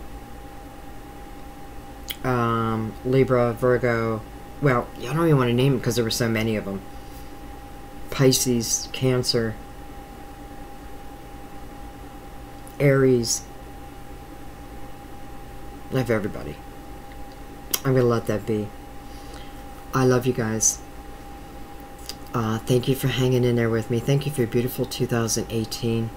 Libra, Virgo. Well, I don't even want to name them because there were so many of them. Pisces, Cancer, Aries. I have everybody. I'm going to let that be. I love you guys. Thank you for hanging in there with me. Thank you for your beautiful 2018.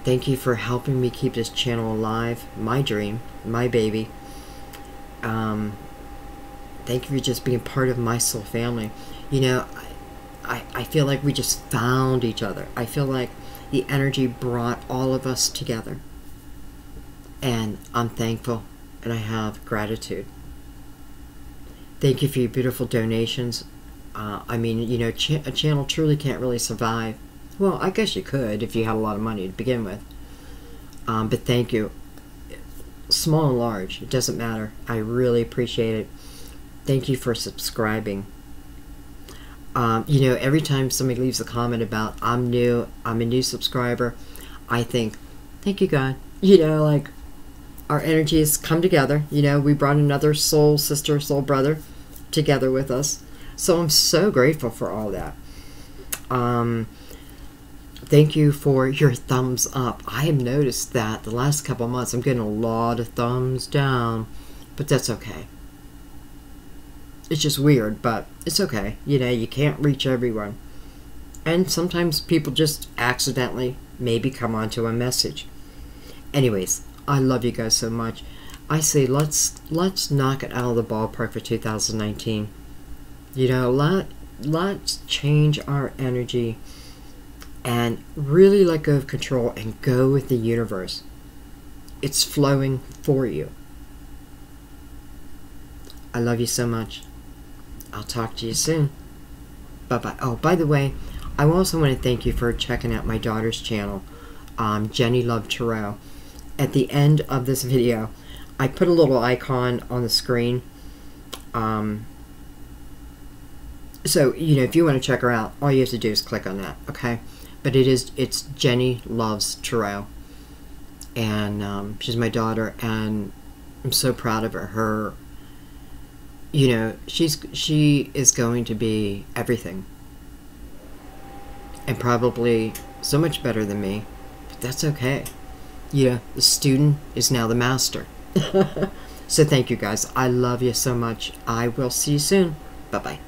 Thank you for helping me keep this channel alive. My dream. My baby. Thank you for just being part of my soul family. You know, I feel like we just found each other. I feel like the energy brought all of us together. And I'm thankful. And I have gratitude. Thank you for your beautiful donations. I mean, you know, a channel truly can't really survive. Well, I guess you could if you had a lot of money to begin with. But thank you. Small and large, it doesn't matter. I really appreciate it. Thank you for subscribing. You know, every time somebody leaves a comment about, I'm new, I'm a new subscriber, I think, thank you, God. You know, like, our energies come together. You know, we brought another soul sister, soul brother together with us. So I'm so grateful for all that. Thank you for your thumbs up. I have noticed that the last couple of months I'm getting a lot of thumbs down, but that's okay. It's just weird, but it's okay. You know, you can't reach everyone. And sometimes people just accidentally maybe come onto a message. Anyways, I love you guys so much. I say let's knock it out of the ballpark for 2019. You know, let's change our energy and really let go of control and go with the universe. It's flowing for you. I love you so much. I'll talk to you soon. Bye-bye. Oh, by the way, I also want to thank you for checking out my daughter's channel, Jenny Love Tarot. At the end of this video, I put a little icon on the screen. So, you know, if you want to check her out, all you have to do is click on that, okay? But it's Jenny Loves Tarot. And she's my daughter, and I'm so proud of her. Her, you know, she is going to be everything. And probably so much better than me. But that's okay. You know, the student is now the master. So thank you guys. I love you so much. I will see you soon. Bye-bye.